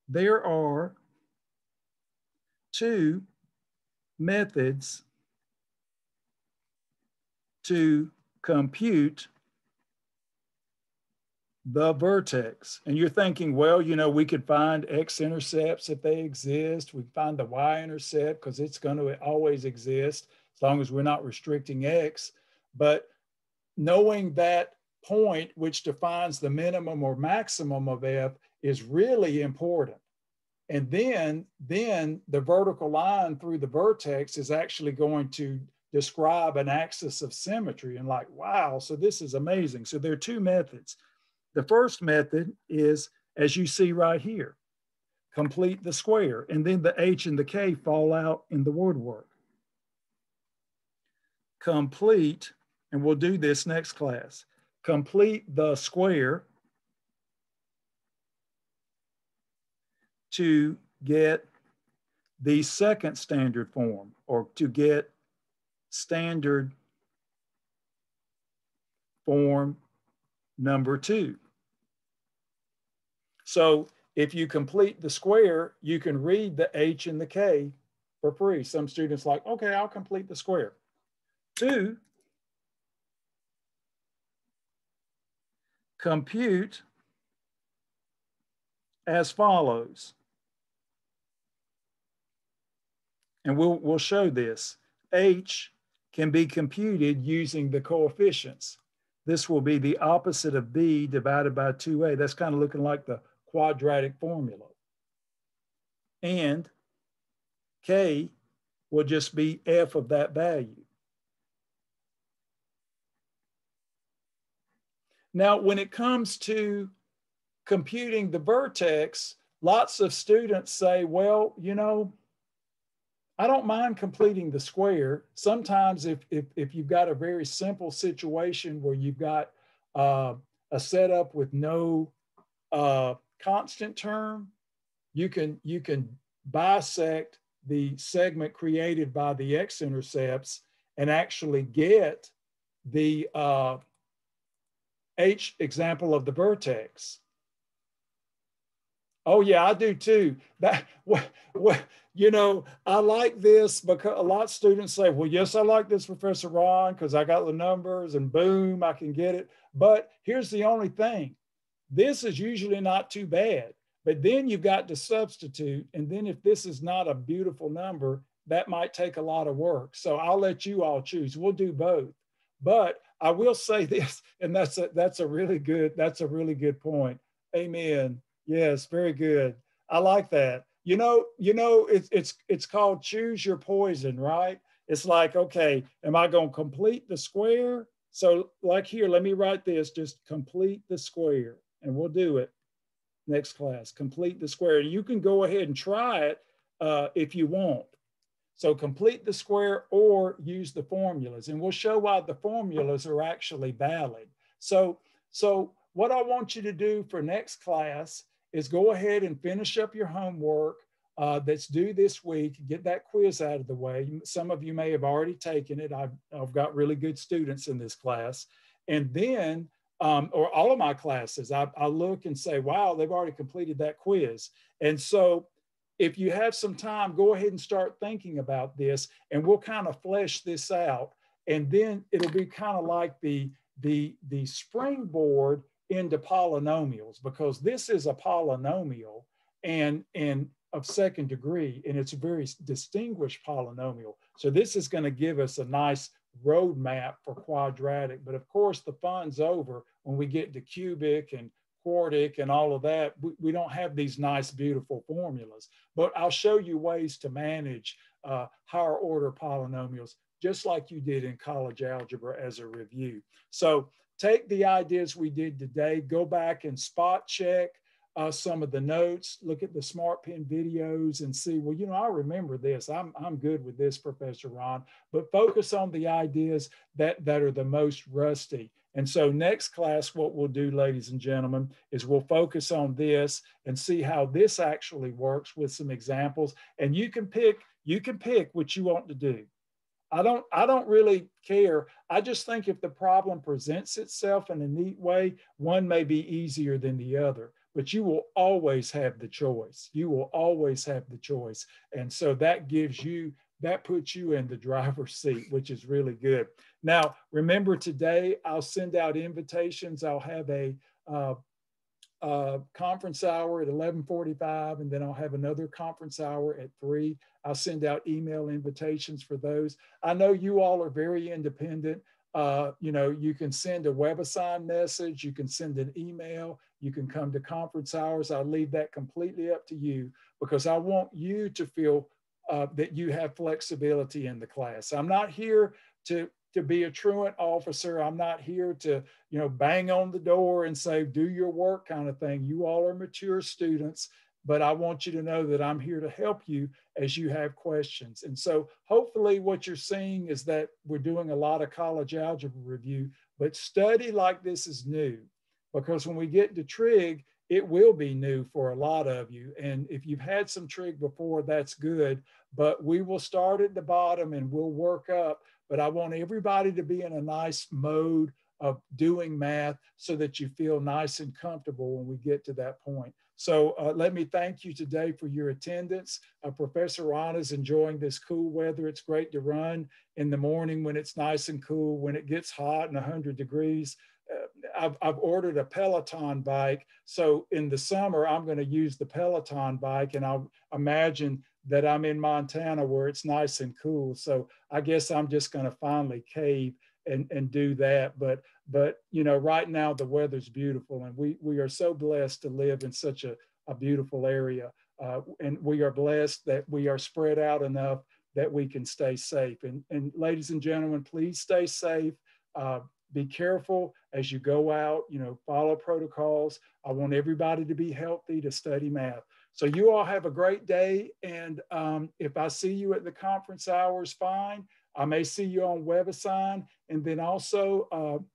there are two methods to compute the vertex. And you're thinking, well, you know, we could find x-intercepts if they exist. We find the y-intercept because it's going to always exist as long as we're not restricting x. But knowing that point which defines the minimum or maximum of F is really important. And then the vertical line through the vertex is actually going to describe an axis of symmetry. And like, wow, so this is amazing. So there are two methods. The first method is, as you see right here, complete the square, and then the H and the K fall out in the word work. Complete, and we'll do this next class, complete the square to get the second standard form, or to get standard form number 2. So if you complete the square, you can read the H and the K for free. Some students like, okay, I'll complete the square. 2, compute as follows. And we'll show this. H can be computed using the coefficients. This will be the opposite of B divided by 2A. That's kind of looking like the quadratic formula. And K will just be F of that value. Now, when it comes to computing the vertex, lots of students say, well, you know, I don't mind completing the square. Sometimes if you've got a very simple situation where you've got a setup with no constant term, you can bisect the segment created by the x-intercepts and actually get the H example of the vertex. Oh yeah, I do too. That you know, I like this because a lot of students say, well, yes, I like this, Professor Ron, because I got the numbers and boom, I can get it. But here's the only thing. This is usually not too bad, but then you've got to substitute. And then if this is not a beautiful number, that might take a lot of work. So I'll let you all choose. We'll do both. But I will say this, and that's a really good point. Amen. Yes, very good. I like that. It's called choose your poison, right? It's like, okay, am I going to complete the square? So like here, let me write this, just complete the square, and we'll do it next class, complete the square. You can go ahead and try it if you want. So complete the square or use the formulas, and we'll show why the formulas are actually valid. So what I want you to do for next class is go ahead and finish up your homework that's due this week, get that quiz out of the way. Some of you may have already taken it. I've got really good students in this class. And then, or all of my classes, I look and say, wow, they've already completed that quiz. And so if you have some time, go ahead and start thinking about this, and we'll kind of flesh this out. And then it'll be kind of like the springboard into polynomials, because this is a polynomial and of second degree, and it's a very distinguished polynomial. So this is going to give us a nice roadmap for quadratic. But of course, the fun's over when we get to cubic and quartic and all of that. We don't have these nice, beautiful formulas, but I'll show you ways to manage higher order polynomials, just like you did in college algebra as a review. So take the ideas we did today, go back and spot check some of the notes, look at the Smart Pen videos and see, well, I remember this. I'm good with this, Professor Ron, but focus on the ideas that are the most rusty. And so next class, what we'll do, ladies and gentlemen, is we'll focus on this and see how this actually works with some examples. And you can pick what you want to do. I don't really care. I just think if the problem presents itself in a neat way, one may be easier than the other, but you will always have the choice. You will always have the choice. And so that puts you in the driver's seat, which is really good. Now, remember today, I'll send out invitations. I'll have a conference hour at 11:45, and then I'll have another conference hour at 3. I'll send out email invitations for those. I know you all are very independent. You can send a WebAssign message, you can send an email, you can come to conference hours. I'll leave that completely up to you, because I want you to feel that you have flexibility in the class. I'm not here to be a truant officer. I'm not here to, bang on the door and say, do your work kind of thing. You all are mature students, but I want you to know that I'm here to help you as you have questions. And so hopefully what you're seeing is that we're doing a lot of college algebra review, but study like this is new, because when we get to trig, it will be new for a lot of you. And if you've had some trig before, that's good, but we will start at the bottom and we'll work up. But I want everybody to be in a nice mode of doing math so that you feel nice and comfortable when we get to that point. So let me thank you today for your attendance. Professor Ron is enjoying this cool weather. It's great to run in the morning when it's nice and cool. When it gets hot and 100 degrees, I've ordered a Peloton bike. So in the summer, I'm going to use the Peloton bike, and I'll imagine that I'm in Montana where it's nice and cool. So I guess I'm just going to finally cave and do that. But right now the weather's beautiful, and we are so blessed to live in such a beautiful area. And we are blessed that we are spread out enough that we can stay safe. And ladies and gentlemen, please stay safe. Be careful as you go out, follow protocols. I want everybody to be healthy, to study math. So you all have a great day. And if I see you at the conference hours, fine. I may see you on WebAssign. And then also,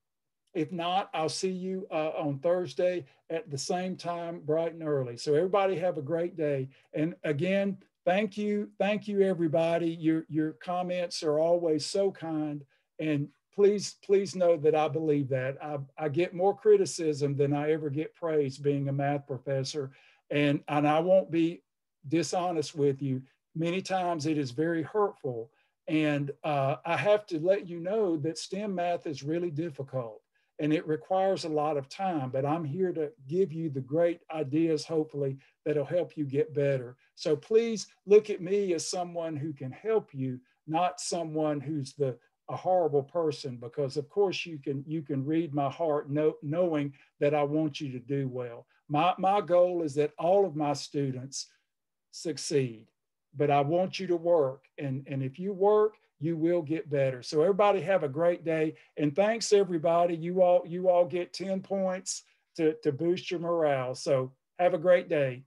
if not, I'll see you on Thursday at the same time, bright and early. So everybody have a great day. And again, thank you. Thank you, everybody. Your comments are always so kind. And please know that I believe that. I get more criticism than I ever get praise being a math professor. And I won't be dishonest with you. Many times it is very hurtful. And I have to let you know that STEM math is really difficult. and it requires a lot of time, but I'm here to give you the great ideas, hopefully, that'll help you get better. So please look at me as someone who can help you, not someone who's a horrible person, because of course you can read my heart knowing that I want you to do well. My goal is that all of my students succeed, but I want you to work. And if you work, you will get better. So everybody have a great day. And thanks everybody. You all get 10 points to boost your morale. So have a great day.